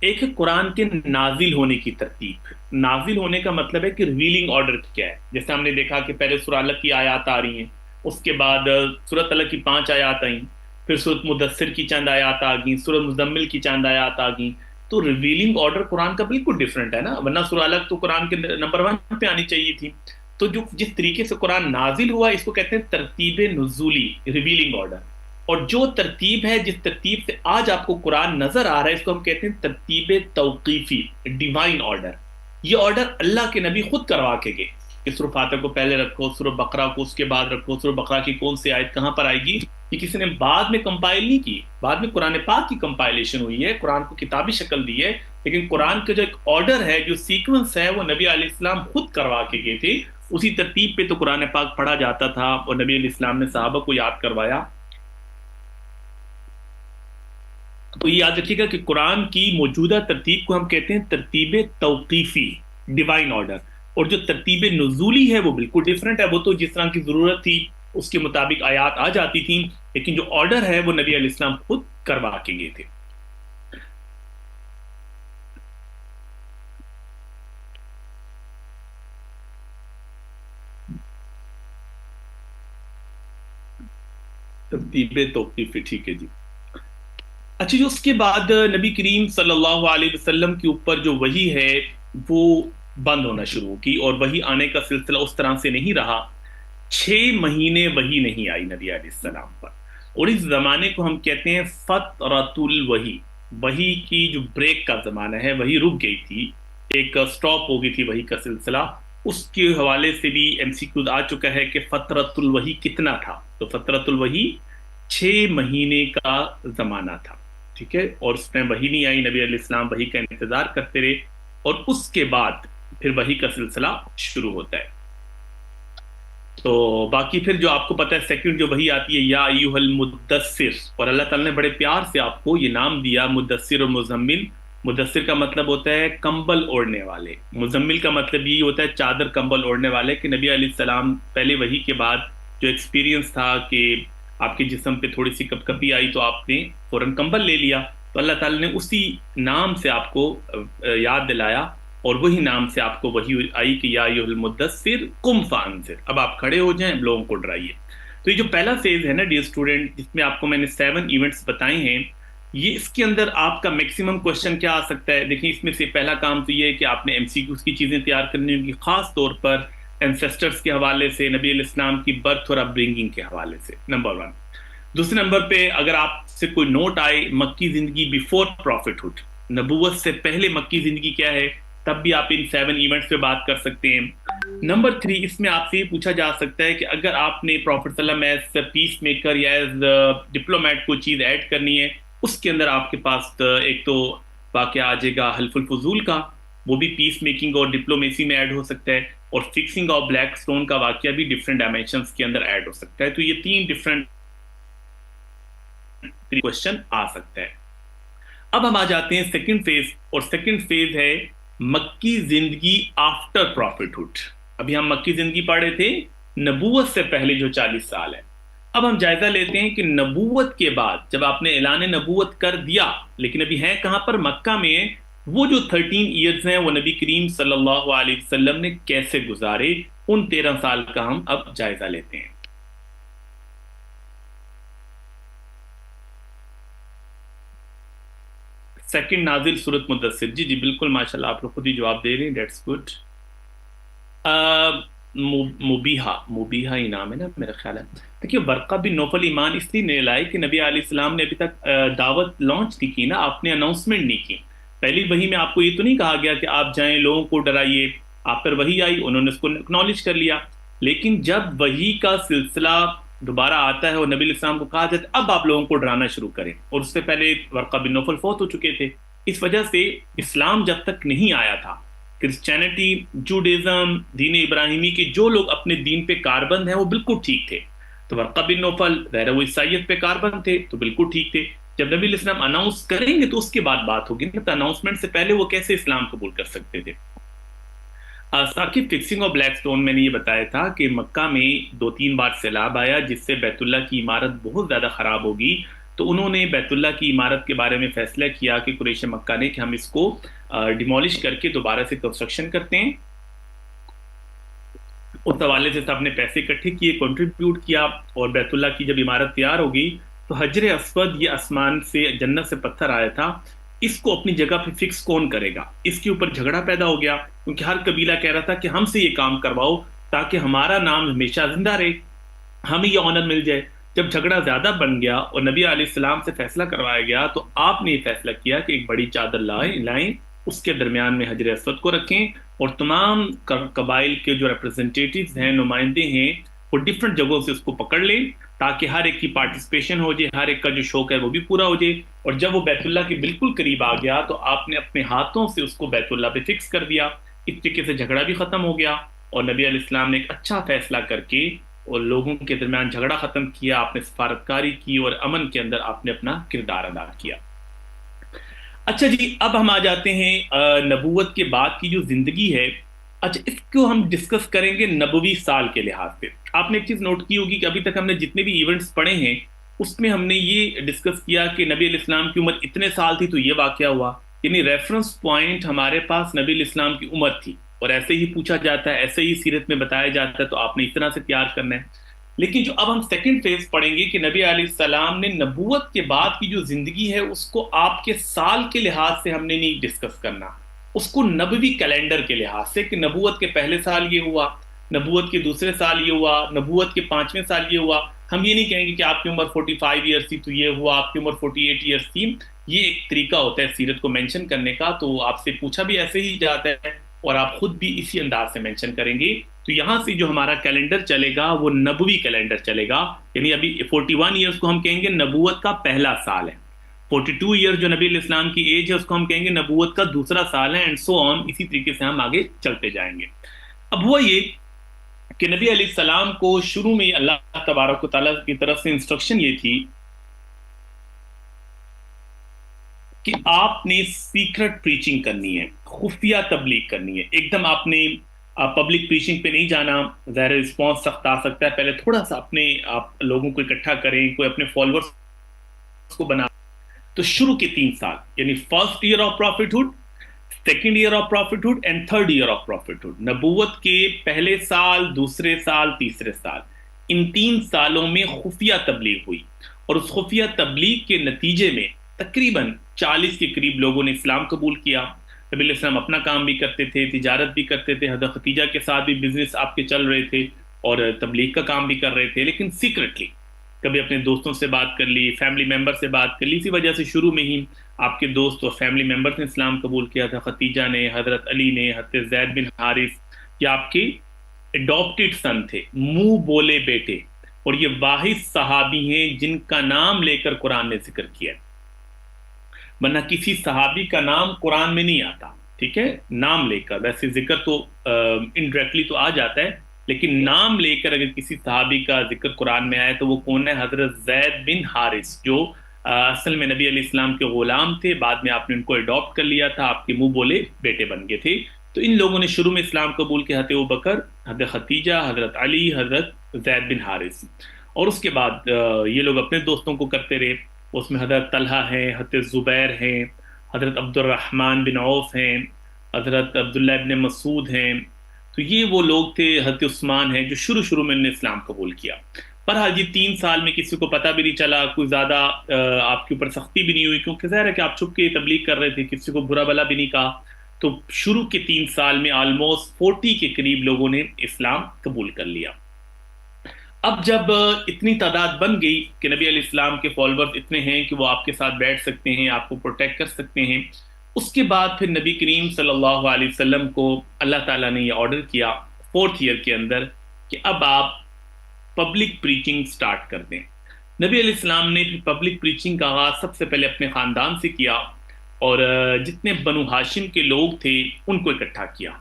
ایک ہے قرآن کے نازل ہونے کی ترتیب. نازل ہونے کا مطلب ہے کہ ریویلنگ آرڈر کیا ہے. جیسے ہم نے دیکھا کہ پہلے سورہ الگ کی آیات آ رہی ہیں، اس کے بعد سورۃ الگ کی 5 آیات آئیں، پھر سورۃ مدثر کی چند آیات آ گئیں، سورۃ مزمل کی چند آیات آ گئیں. تو ریویلنگ آرڈر قرآن کا بالکل ڈفرینٹ ہے نا، ورنہ سورہ الگ تو قرآن کے نمبر 1 پہ آنی چاہیے تھی. تو جو جس طریقے سے قرآن نازل ہوا اس کو کہتے ہیں ترتیب نزولی، ریویلنگ آرڈر. اور جو ترتیب ہے، جس ترتیب سے آج آپ کو قرآن نظر آ رہا ہے، اس کو ہم کہتے ہیں ترتیب توقیفی، ڈیوائن آرڈر. یہ آرڈر اللہ کے نبی خود کروا کے گئے کہ سورہ فاتح کو پہلے رکھو، سورہ بقرہ کو اس کے بعد رکھو، سورہ بقرہ کی کون سی آیت کہاں پر آئے گی. یہ کسی نے بعد میں کمپائل نہیں کی، بعد میں قرآن پاک کی کمپائلیشن ہوئی ہے، قرآن کو کتابی شکل دی ہے، لیکن قرآن کا جو ایک آرڈر ہے، جو سیکوینس ہے، وہ نبی علیہ السلام خود کروا کے گئے تھے. اسی ترتیب پہ تو قرآن پاک پڑھا جاتا تھا اور نبی علیہ السلام نے صحابہ کو یاد کروایا. تو یہ یاد رکھیے گا کہ قرآن کی موجودہ ترتیب کو ہم کہتے ہیں ترتیب توقیفی، ڈیوائن آرڈر. اور جو ترتیب نزولی ہے وہ بالکل ڈیفرنٹ ہے، وہ تو جس طرح کی ضرورت تھی اس کے مطابق آیات آ جاتی تھیں، لیکن جو آرڈر ہے وہ نبی علیہ السلام خود کروا کے گئے تھے. ترتیب توقیفی، ٹھیک ہے جی. اچھا جی، اس کے بعد نبی کریم صلی اللہ علیہ وسلم کے اوپر جو وحی ہے وہ بند ہونا شروع کی، اور وحی آنے کا سلسلہ اس طرح سے نہیں رہا. 6 مہینے وحی نہیں آئی نبی علیہ السلام پر، اور اس زمانے کو ہم کہتے ہیں فترۃ الوحی. وحی کی جو بریک کا زمانہ ہے، وحی رک گئی تھی، ایک سٹاپ ہو گئی تھی وحی کا سلسلہ. اس کے حوالے سے بھی ایم سی کیوز آ چکا ہے کہ فترۃ الوحی کتنا تھا. تو فترۃ الوحی 6 مہینے کا زمانہ تھا، ٹھیک ہے. اور اس میں وحی نہیں آئی، نبی علیہ السلام وحی کا انتظار کرتے رہے، اور اس کے بعد پھر وحی کا سلسلہ شروع ہوتا ہے. تو باقی پھر جو آپ کو پتہ ہے سیکنڈ جو وحی آتی ہے، یا ایھا المدثر، اور اللہ تعالیٰ نے بڑے پیار سے آپ کو یہ نام دیا مدثر و مزمل. مدثر کا مطلب ہوتا ہے کمبل اوڑھنے والے، مزمل کا مطلب یہ ہوتا ہے چادر کمبل اوڑھنے والے. کہ نبی علیہ السلام پہلے وحی کے بعد جو ایکسپیرینس تھا کہ آپ کے جسم پہ تھوڑی سی کپ کپی آئی تو آپ نے فوراً کمبل لے لیا، تو اللہ تعالیٰ نے اسی نام سے آپ کو یاد دلایا، اور وہی نام سے آپ کو وحی آئی کہ یا ایھا المدثر قم فانذر، اب آپ کھڑے ہو جائیں، اب لوگوں کو ڈرائیے. تو یہ جو پہلا فیز ہے نا ڈیئر اسٹوڈنٹ، جس میں آپ کو میں نے 7 ایونٹس بتائے ہیں، یہ اس کے اندر آپ کا میکسیمم کوشچن کیا آ سکتا ہے؟ دیکھیں اس میں سے پہلا کام تو یہ ہے کہ آپ نے ایم سی کیوز کی چیزیں تیار کرنی ہوں گی، خاص طور پر اینسیسٹرز کے حوالے سے، نبی علیہ السلام کی برتھ اور اپ برنگنگ کے حوالے سے، نمبر 1. دوسرے نمبر پہ اگر آپ سے کوئی نوٹ آئے مکی زندگی بیفور پروفٹ ہوڈ، نبوت سے پہلے مکی زندگی کیا ہے، تب بھی آپ ان 7 ایونٹس پہ بات کر سکتے ہیں. نمبر 3، اس میں آپ سے یہ پوچھا جا سکتا ہے کہ اگر آپ نے پروفٹ صلی اللہ علیہ وسلم ایز پیس میکر یا ایز ڈپلومیٹ کوئی چیز ایڈ کرنی ہے، اس کے اندر آپ کے پاس ایک تو واقعہ آ جائے گا حلف الفضول کا، وہ بھی پیس میکنگ اور ڈپلومیسی میں ایڈ ہو سکتا ہے، اور فکسنگ آف بلیک سٹون کا واقعہ بھی ڈفرینٹ ڈائمینشنز کے اندر ایڈ ہو سکتا ہے. تو یہ 3 ڈفرینٹ کوشچن آ سکتا ہے. اب ہم آ جاتے ہیں سیکنڈ فیز، اور سیکنڈ فیز ہے مکی زندگی آفٹر پروفٹ ہوڈ. ابھی ہم مکی زندگی پڑھ رہے تھے نبوت سے پہلے جو 40 سال ہے. اب ہم جائزہ لیتے ہیں کہ نبوت کے بعد جب آپ نے اعلان نبوت کر دیا لیکن ابھی ہیں کہاں پر؟ مکہ میں ہیں، وہ جو 13 ایئرز ہیں وہ نبی کریم صلی اللہ علیہ وسلم نے کیسے گزارے، ان 13 سال کا ہم اب جائزہ لیتے ہیں۔ سیکنڈ نازل سورت مدثر، جی جی بالکل ماشاءاللہ آپ لوگ خود ہی جواب دے رہے ہیں، دیٹس گڈ۔ مبیحہ، مبیحہ ہی نام ہے نا میرا خیال ہے۔ دیکھیے ورقہ بن نوفل ایمان اس لیے نہیں لائے کہ نبی علیہ السلام نے ابھی تک دعوت لانچ نہیں کی نا، آپ نے اناؤنسمنٹ نہیں کی۔ پہلی وہی میں آپ کو یہ تو نہیں کہا گیا کہ آپ جائیں لوگوں کو ڈرائیے، آپ پر وہی آئی، انہوں نے اس کو اکنالج کر لیا۔ لیکن جب وہی کا سلسلہ دوبارہ آتا ہے اور نبی علیہ السلام کو کہا جاتا ہے اب آپ لوگوں کو ڈرانا شروع کریں، اور اس سے پہلے ورقہ بن نوفل فوت ہو چکے تھے، اس وجہ سے اسلام جب تک نہیں آیا تھا، کرسچینٹی، جوڈیزم، دین ابراہیمی کے جو لوگ اپنے دین پہ کاربند ہیں وہ بالکل ٹھیک تھے۔ تو ورقہ بن نوفل ظاہر ہے وہ عیسائیت پہ کاربند تھے تو بالکل ٹھیک تھے۔ جب نبی علیہ السلام اناؤنس کریں گے تو اس کے بعد بات ہوگی، تو اناؤنسمنٹ سے پہلے وہ کیسے اسلام قبول کر سکتے تھے؟ Saqib fixing of black stone میں نے یہ بتایا تھا کہ مکہ میں 2 3 بار سیلاب آیا جس سے بیت اللہ کی عمارت بہت زیادہ خراب ہوگی، تو انہوں نے بیت اللہ کی عمارت کے بارے میں فیصلہ کیا کہ قریش مکہ نے کہ ہم اس کو ڈیمولش کر کے دوبارہ سے کنسٹرکشن کرتے ہیں۔ اس حوالے سے سب نے پیسے اکٹھے کیے، کنٹریبیوٹ کیا، اور بیت اللہ کی جب عمارت تیار ہو گئی تو حجر اسود، یہ آسمان سے جنت سے پتھر آیا تھا، اس کو اپنی جگہ پہ فکس کون کرے گا؟ اس کے اوپر جھگڑا پیدا ہو گیا، کیونکہ ہر قبیلہ کہہ رہا تھا کہ ہم سے یہ کام کرواؤ تاکہ ہمارا نام ہمیشہ زندہ رہے، ہمیں یہ آنر مل جائے۔ جب جھگڑا زیادہ بن گیا اور نبی علیہ السلام سے فیصلہ کروایا گیا تو آپ نے یہ فیصلہ کیا کہ ایک بڑی چادر لائیں، اس کے درمیان میں حجر اسود کو رکھیں، اور تمام قبائل کے جو ریپرزنٹیٹیوز ہیں، نمائندے ہیں، وہ ڈفرنٹ جگہوں سے اس کو پکڑ لیں تاکہ ہر ایک کی پارٹیسپیشن ہو جائے، ہر ایک کا جو شوق ہے وہ بھی پورا ہو جائے۔ اور جب وہ بیت اللہ کے بالکل قریب آ گیا تو آپ نے اپنے ہاتھوں سے اس کو بیت اللہ پہ فکس کر دیا، اس طریقے سے جھگڑا بھی ختم ہو گیا، اور نبی علیہ السلام نے ایک اچھا فیصلہ کر کے اور لوگوں کے درمیان جھگڑا ختم کیا، آپ نے سفارتکاری کی اور امن کے اندر آپ نے اپنا کردار ادا کیا۔ اچھا جی، اب ہم آ جاتے ہیں نبوت کے بعد کی جو زندگی ہے۔ اچھا، اس کو ہم ڈسکس کریں گے نبوی سال کے لحاظ سے۔ آپ نے ایک چیز نوٹ کی ہوگی کہ ابھی تک ہم نے جتنے بھی ایونٹس پڑھے ہیں اس میں ہم نے یہ ڈسکس کیا کہ نبی علیہ السلام کی عمر اتنے سال تھی تو یہ واقعہ ہوا، یعنی ریفرنس پوائنٹ ہمارے پاس نبی علیہ السلام کی عمر تھی، اور ایسے ہی پوچھا جاتا ہے، ایسے ہی سیرت میں بتایا جاتا ہے، تو آپ نے اس طرح سے تیار کرنا ہے۔ لیکن جو اب ہم سیکنڈ فیز پڑھیں گے کہ نبی علیہ السلام نے نبوت کے بعد کی جو زندگی ہے اس کو آپ کے سال کے لحاظ سے ہم نے نہیں ڈسکس کرنا، اس کو نبوی کیلنڈر کے لحاظ سے کہ نبوت کے پہلے سال یہ ہوا، نبوت کے دوسرے سال یہ ہوا، نبوت کے 5ویں سال یہ ہوا۔ ہم یہ نہیں کہیں گے کہ آپ کی عمر 45 ایئرس تھی تو یہ ہوا، آپ کی عمر 48 ایئرس تھی۔ یہ ایک طریقہ ہوتا ہے سیرت کو مینشن کرنے کا، تو آپ سے پوچھا بھی ایسے ہی جاتا ہے اور آپ خود بھی اسی انداز سے مینشن کریں گے۔ تو یہاں سے جو ہمارا کیلنڈر چلے گا وہ نبوی کیلنڈر چلے گا، یعنی ابھی 41 ایئرس کو ہم کہیں گے نبوت کا پہلا سال ہے، 42 ایئر جو نبی علیہ السلام کی ایج ہے اس کو ہم کہیں گے نبوت کا دوسرا سال ہے، اینڈ سو آن، اسی طریقے سے ہم آگے چلتے جائیں گے۔ اب وہ یہ کہ نبی علیہ السلام کو شروع میں اللہ تبارک و تعالیٰ کی طرف سے انسٹرکشن یہ تھی کہ آپ نے سیکرٹ پریچنگ کرنی ہے، خفیہ تبلیغ کرنی ہے، ایک دم آپ نے پبلک پریچنگ پہ نہیں جانا، ظاہر رسپانس سخت آ سکتا ہے، پہلے تھوڑا سا اپنے آپ لوگوں کو اکٹھا کریں، کوئی اپنے فالوورز کو بنا۔ تو شروع کے 3 سال یعنی first year of prophethood, second year of prophethood and third year of prophethood, نبوت کے پہلے سال، دوسرے سال، تیسرے سال، ان 3 سالوں میں خفیہ تبلیغ ہوئی، اور اس خفیہ تبلیغ کے نتیجے میں تقریباً 40 کے قریب لوگوں نے اسلام قبول کیا۔ نبی علیہ السلام اپنا کام بھی کرتے تھے، تجارت بھی کرتے تھے، حضرت خدیجہ کے ساتھ بھی بزنس آپ کے چل رہے تھے، اور تبلیغ کا کام بھی کر رہے تھے، لیکن سیکرٹلی، کبھی اپنے دوستوں سے بات کر لی، فیملی ممبر سے بات کر لی، اسی وجہ سے شروع میں ہی آپ کے دوست اور فیملی ممبرز نے اسلام قبول کیا تھا، خدیجہ نے، حضرت علی نے، حضرت زید بن حارث، یہ آپ کے اڈاپٹڈ سن تھے، منہ بولے بیٹے، اور یہ واحد صحابی ہیں جن کا نام لے کر قرآن نے ذکر کیا، ورنہ کسی صحابی کا نام قرآن میں نہیں آتا، ٹھیک ہے، نام لے کر، ویسے ذکر تو انڈائریکٹلی تو آ جاتا ہے، لیکن نام لے کر اگر کسی صحابی کا ذکر قرآن میں آئے تو وہ کون ہے؟ حضرت زید بن حارث، جو اصل میں نبی علیہ السلام کے غلام تھے، بعد میں آپ نے ان کو اڈاپٹ کر لیا تھا، آپ کے منہ بولے بیٹے بن گئے تھے۔ تو ان لوگوں نے شروع میں اسلام قبول کیا، حضرت ابوبکر، حضرت خدیجہ، حضرت علی، حضرت زید بن حارث، اور اس کے بعد یہ لوگ اپنے دوستوں کو کرتے رہے. اس میں حضرت طلحہ ہیں، حضرت زبیر ہیں، حضرت عبد الرحمن بن عوف ہیں، حضرت عبداللہ ابن مسعود ہیں. تو یہ وہ لوگ تھے، حضرت عثمان ہیں، جو شروع شروع میں انہوں نے اسلام قبول کیا. بہرحال یہ 3 سال میں کسی کو پتہ بھی نہیں چلا، کوئی زیادہ آپ کے اوپر سختی بھی نہیں ہوئی، کیونکہ ظاہر ہے کہ آپ چھپ کے تبلیغ کر رہے تھے، کسی کو برا بلا بھی نہیں کہا. تو شروع کے 3 سال میں آلموسٹ 40 کے قریب لوگوں نے اسلام قبول کر لیا. اب جب اتنی تعداد بن گئی کہ نبی علیہ السلام کے فالوورز اتنے ہیں کہ وہ آپ کے ساتھ بیٹھ سکتے ہیں، آپ کو پروٹیکٹ کر سکتے ہیں، اس کے بعد پھر نبی کریم صلی اللہ علیہ وسلم کو اللہ تعالیٰ نے یہ آرڈر کیا 4th ایئر کے اندر کہ اب آپ پبلک پریچنگ سٹارٹ کر دیں. نبی علیہ السلام نے پھر پبلک پریچنگ کا آغاز سب سے پہلے اپنے خاندان سے کیا، اور جتنے بنو ہاشم کے لوگ تھے ان کو اکٹھا کیا.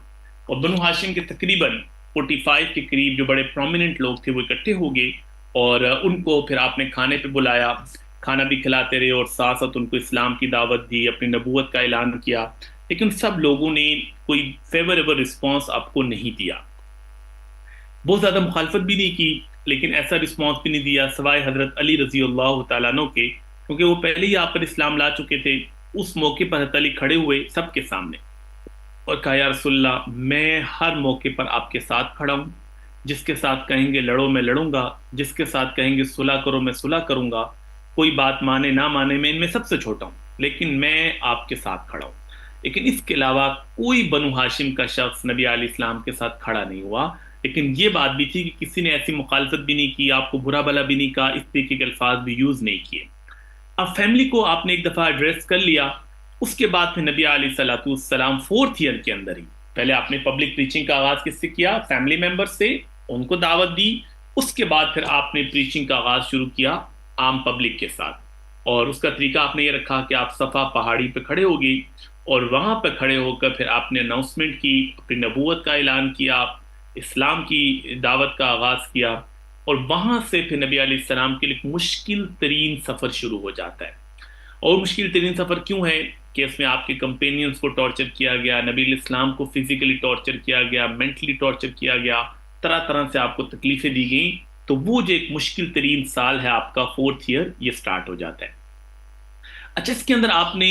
اور بنو ہاشم کے تقریباً 45 کے قریب جو بڑے پرومیننٹ لوگ تھے وہ اکٹھے ہو گئے، اور ان کو پھر آپ نے کھانے پہ بلایا، کھانا بھی کھلاتے رہے، اور ساتھ ساتھ ان کو اسلام کی دعوت دی، اپنی نبوت کا اعلان کیا. لیکن سب لوگوں نے کوئی فیوریبل رسپانس آپ کو نہیں دیا، بہت زیادہ مخالفت بھی نہیں کی، لیکن ایسا رسپانس بھی نہیں دیا سوائے حضرت علی رضی اللہ تعالیٰ عنہ کے، کیونکہ وہ پہلے ہی آپ پر اسلام لا چکے تھے. اس موقع پر حضرت علی کھڑے ہوئے سب کے سامنے اور کہا یا رسول اللہ، میں ہر موقع پر آپ کے ساتھ کھڑا ہوں، جس کے ساتھ کہیں گے لڑو میں لڑوں گا، جس کے ساتھ کہیں گے صلح کرو میں صلح کروں گا، کوئی بات مانے نہ مانے میں ان میں سب سے چھوٹا ہوں، لیکن میں آپ کے ساتھ کھڑا ہوں. لیکن اس کے علاوہ کوئی بنو ہاشم کا شخص نبی علیہ السلام کے ساتھ کھڑا نہیں ہوا. لیکن یہ بات بھی تھی کہ کسی نے ایسی مخالفت بھی نہیں کی، آپ کو برا بلا بھی نہیں کہا، اس طریقے کے الفاظ بھی یوز نہیں کیے. اب فیملی کو آپ نے ایک دفعہ ایڈریس کر لیا، اس کے بعد پھر نبی علیہ الصلوۃ والسلام 4th ایئر کے اندر ہی پہلے آپ نے پبلک پریچنگ کا آغاز کس سے کیا؟ فیملی ممبر سے، ان کو دعوت دی. اس کے بعد پھر آپ نے پریچنگ کا آغاز شروع کیا عام پبلک کے ساتھ، اور اس کا طریقہ آپ نے یہ رکھا کہ آپ صفا پہاڑی پہ کھڑے ہو گئی، اور وہاں پہ کھڑے ہو کر پھر آپ نے اناؤنسمنٹ کی، اپنی نبوت کا اعلان کیا، اسلام کی دعوت کا آغاز کیا. اور وہاں سے پھر نبی علیہ السلام کے لیے ایک مشکل ترین سفر شروع ہو جاتا ہے. اور مشکل ترین سفر کیوں ہے؟ کہ اس میں آپ کے کمپینینز کو ٹارچر کیا گیا، نبی علیہ السلام کو فزیکلی ٹارچر کیا گیا، مینٹلی ٹارچر کیا گیا، طرح طرح سے آپ کو تکلیفیں دی گئیں. تو وہ جو ایک مشکل ترین سال ہے آپ کا 4th ایئر، یہ سٹارٹ ہو جاتا ہے. اچھا، اس کے اندر آپ نے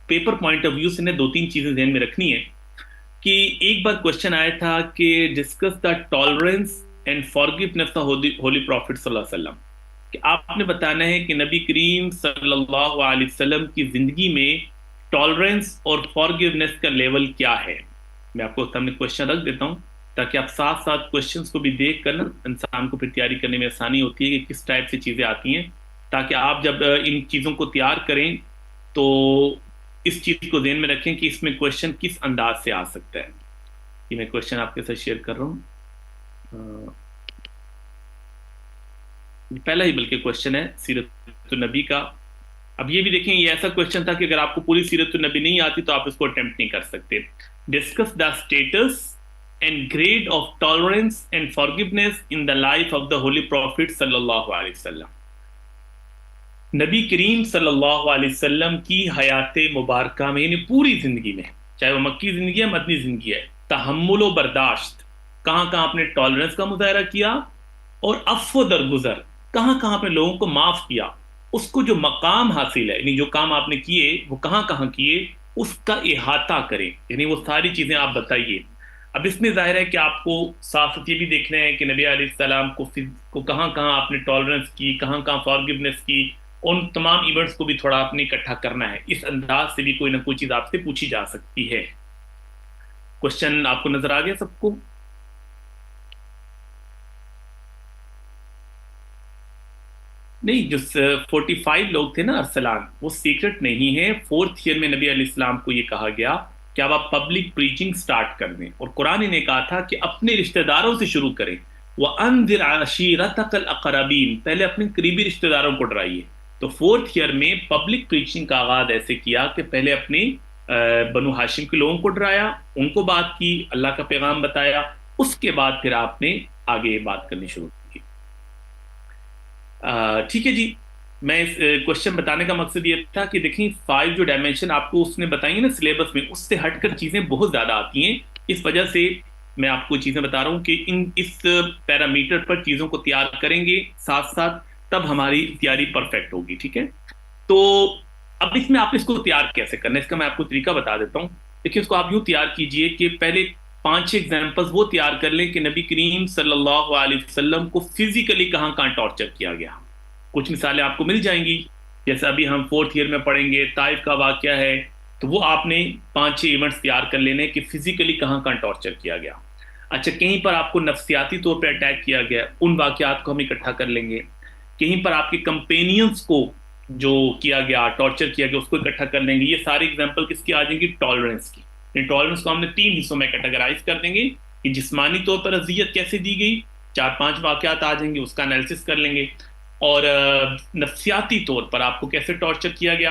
پیپر پوائنٹ آف ویو سے 2-3 چیزیں ذہن میں رکھنی ہے. کہ ایک بار کوشچن آیا تھا کہ discuss the tolerance and forgiveness of holy prophet صلی اللہ علیہ وسلم، کہ آپ نے بتانا ہے کہ نبی کریم صلی اللہ علیہ وسلم کی زندگی میں ٹالرنس اور فارگیونیس کا لیول کیا ہے. میں آپ کو سامنے کوشچن رکھ دیتا ہوں تاکہ آپ ساتھ ساتھ کوشچنس کو بھی دیکھ کر نا انسان کو پھر تیاری کرنے میں آسانی ہوتی ہے کہ کس ٹائپ سے چیزیں آتی ہیں، تاکہ آپ جب ان چیزوں کو تیار کریں تو اس چیز کو ذہن میں رکھیں کہ اس میں کوشچن کس انداز سے آ سکتا ہے. یہ میں کوشچن آپ کے ساتھ شیئر کر رہا ہوں. پہلا ہی بلکہ کوشچن ہے سیرت النبی کا. اب یہ بھی دیکھیں، یہ ایسا کوشچن تھا کہ اگر آپ کو پوری سیرت النبی نہیں آتی تو آپ اس کو اٹیمپٹ نہیں کر سکتے. Discuss the status and grade of tolerance and forgiveness in the life of the holy prophet صلی اللہ علیہ وسلم. نبی کریم صلی اللہ علیہ وسلم کی حیات مبارکہ میں، یعنی پوری زندگی میں، چاہے وہ مکی زندگی ہے مدنی زندگی ہے، تحمل و برداشت، کہاں کہاں آپ نے ٹالرنس کا مظاہرہ کیا، اور عفو درگزر، کہاں کہاں اپنے لوگوں کو معاف کیا، اس کو جو مقام حاصل ہے، یعنی جو کام آپ نے کیے وہ کہاں کہاں کیے، اس کا احاطہ کریں، یعنی وہ ساری چیزیں آپ بتائیے. اب اس میں ظاہر ہے کہ آپ کو ساتھ یہ بھی دیکھنا ہے کہ نبی علیہ السلام کو کہاں کہاں آپ نے ٹالرنس کی، کہاں کہاں فارگیونیس کی، ان تمام ایونٹس کو بھی تھوڑا آپ نے اکٹھا کرنا ہے. اس انداز سے بھی کوئی نہ کوئی چیز آپ سے پوچھی جا سکتی ہے. کوشچن آپ کو نظر آ گیا سب کو؟ نہیں، جو 45 لوگ تھے نا ارسلان، وہ سیکرٹ نہیں ہے. 4th ایئر میں نبی علیہ السلام کو یہ کہا گیا کہ اب آپ پبلک پریچنگ سٹارٹ کر دیں، اور قرآن نے کہا تھا کہ اپنے رشتہ داروں سے شروع کریں. وَأَنذِرْ عَشِيرَتَكَ الْأَقْرَبِينَ، پہلے اپنے قریبی رشتہ داروں کو ڈرائیے. تو 4th ایئر میں پبلک پریچنگ کا آغاز ایسے کیا کہ پہلے اپنے بنو ہاشم کے لوگوں کو ڈرایا، ان کو بات کی، اللہ کا پیغام بتایا، اس کے بعد پھر آپ نے آگے بات کرنی شروع کی. ٹھیک ہے جی. میں اس کوشچن بتانے کا مقصد یہ تھا کہ دیکھیں 5 جو ڈائمینشن آپ کو اس نے بتائی نا سلیبس میں، اس سے ہٹ کر چیزیں بہت زیادہ آتی ہیں. اس وجہ سے میں آپ کو چیزیں بتا رہا ہوں کہ اس پیرامیٹر پر چیزوں کو تیار کریں گے ساتھ ساتھ، تب ہماری تیاری پرفیکٹ ہوگی، ٹھیک ہے؟ تو اب اس میں آپ اس کو تیار کیسے کرنا ہے، اس کا میں آپ کو طریقہ بتا دیتا ہوں۔ دیکھیے اس کو آپ یوں تیار کیجئے کہ پہلے 5 ایگزامپلز وہ تیار کر لیں کہ نبی کریم صلی اللہ علیہ وسلم کو فزیکلی کہاں کہاں ٹارچر کیا گیا۔ کچھ مثالیں آپ کو مل جائیں گی، جیسے ابھی ہم 4th ایئر میں پڑھیں گے طائف کا واقعہ ہے، تو وہ آپ نے 5-6 ایونٹس تیار کر لینے کہ فزیکلی کہاں کہاں ٹارچر کیا گیا۔ اچھا، کہیں پر آپ کو نفسیاتی طور پہ اٹیک کیا گیا، ان واقعات کو ہم اکٹھا کر لیں گے۔ کہیں پر آپ کے کمپینینز کو جو کیا گیا، ٹارچر کیا گیا، اس کو اکٹھا کر لیں گے۔ یہ ساری ایگزامپل کس کی آ جائیں گی؟ ٹالرنس کی۔ ٹالرنس کو ہم نے 3 حصوں میں کیٹیگرائز کر دیں گے کہ جسمانی طور پر اذیت کیسے دی گئی، 4-5 واقعات آ جائیں گے، اس کا انالیسس کر لیں گے۔ اور نفسیاتی طور پر آپ کو کیسے ٹارچر کیا گیا،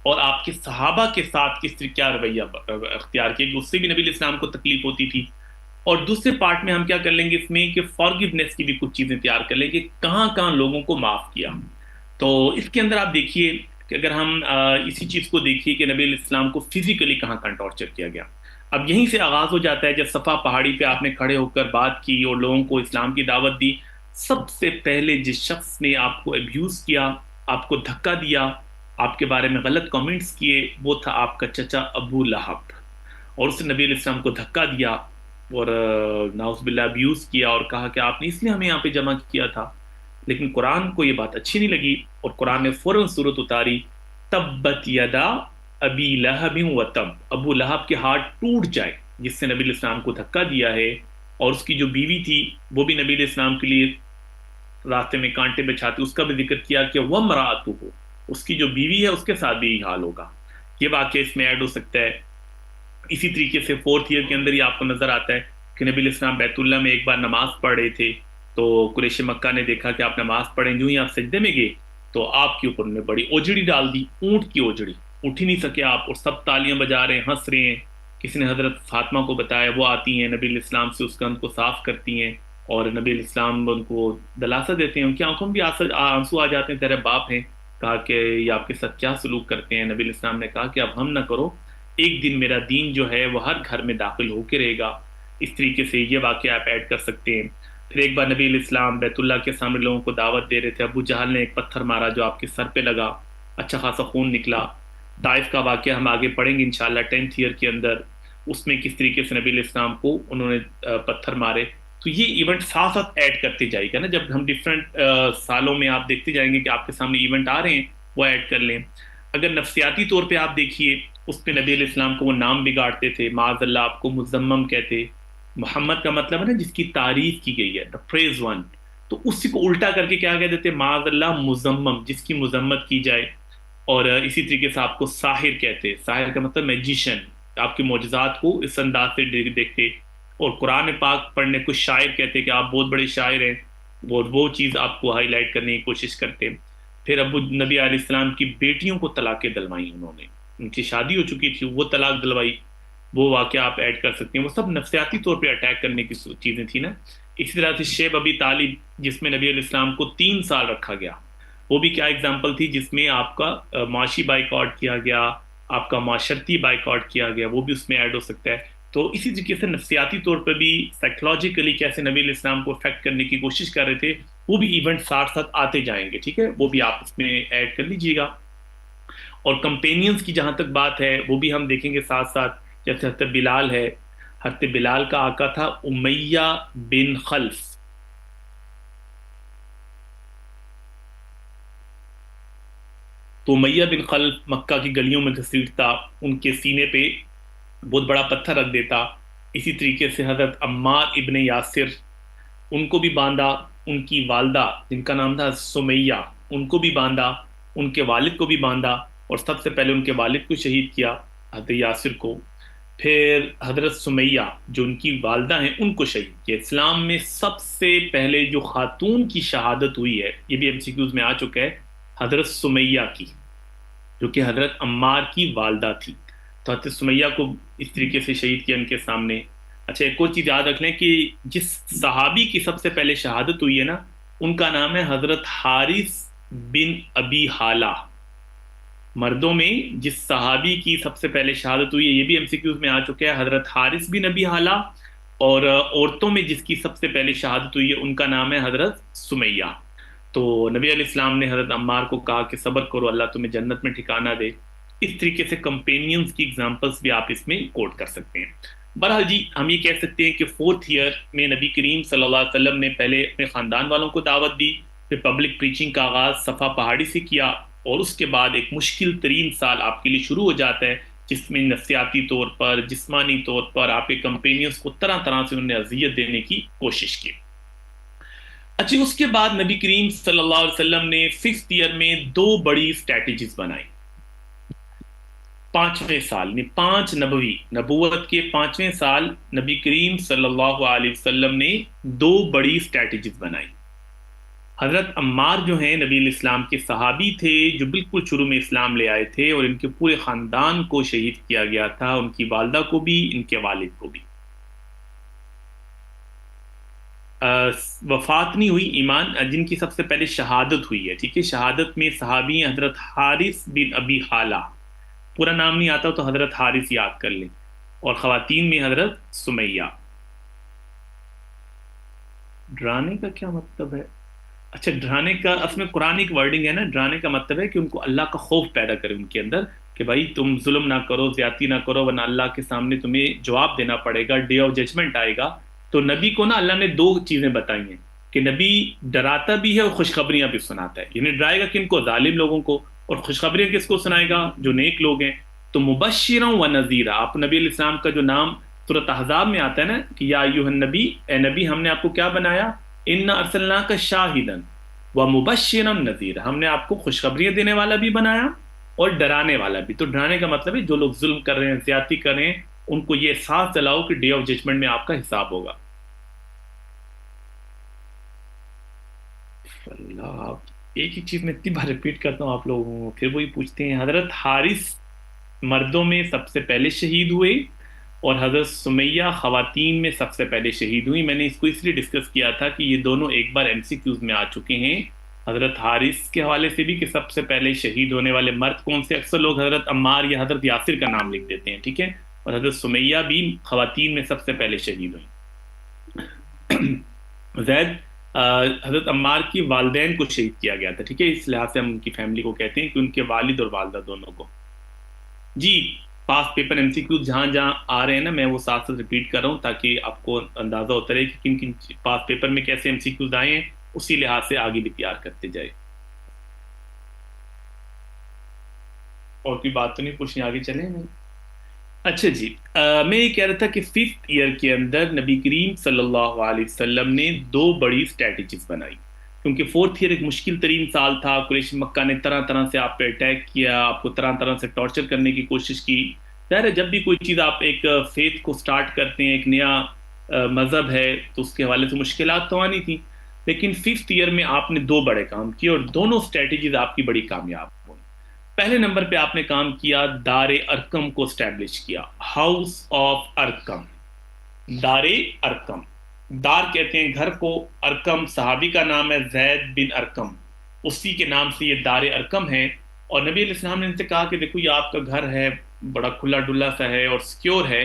اور آپ کے صحابہ کے ساتھ کس طرح کیا رویہ اختیار کیا کہ اس سے بھی نبی علیہ السلام کو تکلیف ہوتی تھی۔ اور دوسرے پارٹ میں ہم کیا کر لیں گے اس میں کہ فارگیونیس کی بھی کچھ چیزیں تیار کر لیں گے، کہاں کہاں لوگوں کو معاف کیا۔ تو اس کے اندر آپ دیکھیے کہ اگر ہم اسی چیز کو دیکھیے کہ نبی علیہ السلام کو فزیکلی کہاں کہاں ٹارچر کیا گیا، اب یہیں سے آغاز ہو جاتا ہے۔ جب صفا پہاڑی پہ آپ نے کھڑے ہو کر بات کی اور لوگوں کو اسلام کی دعوت دی، سب سے پہلے جس شخص نے آپ کو ابیوز کیا، آپ کو دھکا دیا، آپ کے بارے میں غلط کامنٹس کیے، وہ تھا آپ کا چچا ابو لہب۔ اور اس نے نبی علیہ السلام کو دھکا دیا اور ناؤز باللہ ابیوز کیا، اور کہا کہ آپ نے اس لیے ہمیں یہاں پہ جمع کیا تھا۔ لیکن قرآن کو یہ بات اچھی نہیں لگی، اور قرآن نے فوراً صورت اتاری، تبت یدا ابی لہب و تب، ابو لہب کے ہاتھ ٹوٹ جائے جس نے نبی علیہ السلام کو دھکا دیا ہے، اور اس کی جو بیوی تھی وہ بھی نبی علیہ السلام کے لیے راستے میں کانٹے بچھاتی، اس کا بھی ذکر کیا کہ وَامْرَأَتُهُ، اس کی جو بیوی ہے اس کے ساتھ بھی یہی حال ہوگا۔ یہ واقعہ اس میں ایڈ ہو سکتا ہے۔ اسی طریقے سے 4th ایئر کے اندر ہی آپ کو نظر آتا ہے کہ نبی علیہ السلام بیت اللہ میں ایک بار نماز پڑھ رہے تھے، تو قریش مکہ نے دیکھا کہ آپ نماز پڑھیں، جو ہی آپ سجدے میں گئے تو آپ کے اوپر نے بڑی اوجڑی ڈال دی، اونٹ کی اوجڑی، اٹھ ہی نہیں سکے آپ، اور سب تالیاں بجا رہے ہیں، ہنس رہے ہیں۔ کسی نے حضرت فاطمہ کو بتایا، وہ آتی ہیں نبی علیہ السلام سے اس گند کو صاف کرتی ہیں، اور نبی علیہ السلام ان کو دلاسا دیتے ہیں، ان کی آنکھوں میں بھی آنسو آ جاتے ہیں، تیرے باپ ہیں، کہا کہ یہ آپ کے ساتھ کیا سلوک کرتے ہیں؟ نبی علیہ السلام نے کہا کہ اب ہم نہ کرو، ایک دن میرا دین جو ہے وہ ہر گھر میں داخل ہو کے رہے گا۔ اس طریقے سے یہ واقعہ آپ ایڈ کر سکتے ہیں۔ پھر ایک بار نبی علیہ السلام بیت اللہ کے سامنے لوگوں کو دعوت دے رہے تھے، ابو جہل نے ایک پتھر مارا جو آپ کے سر پہ لگا، اچھا خاصا خون نکلا۔ طائف کا واقعہ ہم آگے پڑھیں گے انشاءاللہ 10th ایئر کے اندر، اس میں کس طریقے سے نبی علیہ السلام کو انہوں نے پتھر مارے۔ تو یہ ایونٹ ساتھ ساتھ ایڈ کرتے جائے گا نا، جب ہم ڈفرینٹ سالوں میں آپ دیکھتے جائیں گے کہ آپ کے سامنے ایونٹ آ رہے ہیں، وہ ایڈ کر لیں۔ اگر نفسیاتی طور پہ آپ دیکھیے، اس پہ نبی علیہ السلام کو وہ نام بگاڑتے تھے، معاذ اللہ آپ کو مزمم کہتے، محمد کا مطلب ہے نا جس کی تعریف کی گئی ہے، the praise one، تو اسی کو الٹا کر کے کیا کہہ دیتے، معاذ اللہ مزمم، جس کی مذمت کی جائے۔ اور اسی طریقے سے آپ کو ساحر کہتے، ساحر کا مطلب میجیشن، آپ کے معجزات کو اس انداز سے دیکھتے۔ اور قرآن پاک پڑھنے کو شاعر کہتے کہ آپ بہت بڑے شاعر ہیں، وہ چیز آپ کو ہائی لائٹ کرنے کی کوشش کرتے۔ پھر ابو نبی علیہ السلام کی بیٹیوں کو طلاقیں دلوائیں، انہوں نے، ان کی شادی ہو چکی تھی، وہ طلاق دلوائی، وہ واقعہ آپ ایڈ کر سکتے ہیں۔ وہ سب نفسیاتی طور پہ اٹیک کرنے کی چیزیں تھیں نا۔ اسی طرح سے شیب ابی طالب، جس میں نبی علیہ السلام کو 3 سال رکھا گیا، وہ بھی کیا ایگزامپل تھی، جس میں آپ کا معاشی بائیکاٹ کیا گیا، آپ کا معاشرتی بائیکاٹ کیا گیا، وہ بھی اس میں ایڈ ہو سکتا ہے۔ تو اسی طریقے سے نفسیاتی طور پر بھی سائیکلوجیکلی کیسے نبی علیہ السلام کو افیکٹ کرنے کی کوشش کر رہے تھے، وہ بھی ایونٹ ساتھ ساتھ آتے جائیں گے، ٹھیک ہے؟ وہ بھی آپ اس میں ایڈ کر لیجئے گا۔ اور کمپینینز کی جہاں تک بات ہے، وہ بھی ہم دیکھیں گے ساتھ ساتھ، جیسے حضرت بلال ہے، حضرت بلال کا آقا تھا امیہ بن خلف، تو امیہ بن خلف مکہ کی گلیوں میں گھسیٹتا، ان کے سینے پہ بہت بڑا پتھر رکھ دیتا۔ اسی طریقے سے حضرت عمار ابن یاسر، ان کو بھی باندھا، ان کی والدہ جن کا نام تھا سمیہ، ان کو بھی باندھا، ان کے والد کو بھی باندھا، اور سب سے پہلے ان کے والد کو شہید کیا، حضرت یاسر کو۔ پھر حضرت سمیہ جو ان کی والدہ ہیں ان کو شہید کیا۔ اسلام میں سب سے پہلے جو خاتون کی شہادت ہوئی ہے، یہ بھی ایم سی کیوز میں آ چکا ہے، حضرت سمیہ کی، جو کہ حضرت عمار کی والدہ تھی۔ تو حضرت سمیہ کو اس طریقے سے شہید کیا ان کے سامنے۔ اچھا، ایک اور چیز یاد رکھ لیں کہ جس صحابی کی سب سے پہلے شہادت ہوئی ہے نا، ان کا نام ہے حضرت حارث بن ابی حالہ۔ مردوں میں جس صحابی کی سب سے پہلے شہادت ہوئی ہے، یہ بھی ایم سی کیوز میں آ چکا ہے، حضرت حارث بن ابی حالہ اور عورتوں میں جس کی سب سے پہلے شہادت ہوئی ہے ان کا نام ہے حضرت سمیہ. تو نبی علیہ السلام نے حضرت عمار کو کہا کہ صبر کرو، اللہ تمہیں جنت میں ٹھکانہ دے. اس طریقے سے کمپینینز کی اگزامپلس بھی آپ اس میں کوٹ کر سکتے ہیں. بہرحال جی ہم یہ کہہ سکتے ہیں کہ 4th ایئر میں نبی کریم صلی اللہ علیہ وسلم نے پہلے اپنے خاندان والوں کو دعوت دی، پھر پبلک پریچنگ کا آغاز صفا پہاڑی سے کیا، اور اس کے بعد ایک مشکل ترین سال آپ کے لیے شروع ہو جاتا ہے جس میں نفسیاتی طور پر، جسمانی طور پر آپ کے کمپینینز کو طرح طرح سے انہوں نے اذیت دینے کی کوشش کی. اچھا اس کے بعد نبی کریم صلی اللہ علیہ وسلم نے 5th ایئر میں 2 بڑی اسٹریٹجیز بنائی. 5ویں سال میں 5 نبوی نبوت کے 5ویں سال نبی کریم صلی اللہ علیہ وسلم نے 2 بڑی اسٹریٹجیز بنائی. حضرت عمار جو ہیں نبی علیہ السلام کے صحابی تھے جو بالکل شروع میں اسلام لے آئے تھے، اور ان کے پورے خاندان کو شہید کیا گیا تھا، ان کی والدہ کو بھی، ان کے والد کو بھی. وفات نہیں ہوئی، ایمان جن کی سب سے پہلے شہادت ہوئی ہے. ٹھیک ہے، شہادت میں صحابی ہیں حضرت حارث بن ابی حالہ، پورا نام نہیں آتا تو حضرت حارث یاد کر لیں، اور خواتین میں حضرت سمیہ. ڈرانے کا کیا مطلب ہے؟ اچھا ڈرانے کا اصل میں قرآن ایک ورڈنگ ہے نا، ڈرانے کا مطلب ہے کہ ان کو اللہ کا خوف پیدا کرے ان کے اندر، کہ بھائی تم ظلم نہ کرو، زیادتی نہ کرو، ورنہ اللہ کے سامنے تمہیں جواب دینا پڑے گا، ڈے آف ججمنٹ آئے گا. تو نبی کو نا اللہ نے 2 چیزیں بتائی ہیں کہ نبی ڈراتا بھی ہے اور خوشخبریاں بھی سناتا ہے. یعنی ڈرائے گا کن کو؟ ظالم لوگوں کو، اور خوشخبریاں کس کو سنائے گا؟ جو نیک لوگ ہیں. تو مبشرا و نذیرا، آپ نبی علیہ السلام کا جو نام سورۃ احزاب میں آتا ہے نا کہ یا ایھا النبی، اے نبی ہم نے آپ کو کیا بنایا؟ انا ارسلناک شاہدا و مبشرا نذیرا، ہم نے آپ کو خوشخبریاں دینے والا بھی بنایا اور ڈرانے والا بھی. تو ڈرانے کا مطلب ہے جو لوگ ظلم کر رہے ہیں، زیادتی کر رہے ہیں، ان کو یہ احساس دلاؤ کہ ڈے آف ججمنٹ میں آپ کا حساب ہوگا. اللہ، ایک ہی چیز میں اتنی بار ریپیٹ کرتا ہوں آپ لوگوں کو، پھر وہی پوچھتے ہیں. حضرت حارث مردوں میں سب سے پہلے شہید ہوئے، اور حضرت سمیہ خواتین میں سب سے پہلے شہید ہوئی. میں نے اس کو اس لیے ڈسکس کیا تھا کہ یہ دونوں ایک بار ایم سی کیوز میں آ چکے ہیں، حضرت حارث کے حوالے سے بھی کہ سب سے پہلے شہید ہونے والے مرد کون سے. اکثر لوگ حضرت عمار یا حضرت یاسر کا نام لکھ دیتے ہیں، ٹھیک ہے، اور حضرت سمیہ بھی خواتین میں سب سے پہلے شہید ہوئی. زید حضرت عمار کی والدین کو شہید کیا گیا تھا، ٹھیک ہے، اس لحاظ سے ہم ان کی فیملی کو کہتے ہیں کہ ان کے والد اور والدہ دونوں کو. جی پاس پیپر ایم سی کیو جہاں جہاں آ رہے ہیں نا، میں وہ ساتھ ساتھ ریپیٹ کر رہا ہوں تاکہ آپ کو اندازہ ہوتا رہے کہ کن کن پاس پیپر میں کیسے ایم سی کیوز آئے ہیں، اسی لحاظ سے آگے بھی تیار کرتے جائے. اور کوئی بات تو نہیں پوچھنی، آگے چلیں. اچھا جی میں یہ کہہ رہا تھا کہ 5th ایئر کے اندر نبی کریم صلی اللہ علیہ وسلم نے 2 بڑی اسٹریٹجیز بنائی، کیونکہ 4th ایئر ایک مشکل ترین سال تھا. قریش مکہ نے طرح طرح سے آپ پہ اٹیک کیا، آپ کو طرح طرح سے ٹارچر کرنے کی کوشش کی. ظاہر ہے جب بھی کوئی چیز آپ ایک فیتھ کو سٹارٹ کرتے ہیں، ایک نیا مذہب ہے، تو اس کے حوالے سے مشکلات تو آنی تھی. لیکن 5th ایئر میں آپ نے 2 بڑے کام کیے، اور دونوں اسٹریٹجیز آپ کی بڑی کامیاب ہوئی. پہلے نمبر پہ آپ نے کام کیا، دار ارکم کو اسٹیبلش کیا، ہاؤس آف ارکم. دار ارکم، دار کہتے ہیں گھر کو، ارکم صحابی کا نام ہے زید بن ارکم، اسی کے نام سے یہ دار ارکم ہے. اور نبی علیہ السلام نے ان سے کہا کہ دیکھو یہ آپ کا گھر ہے، بڑا کھلا ڈلا سا ہے اور سیکیور ہے،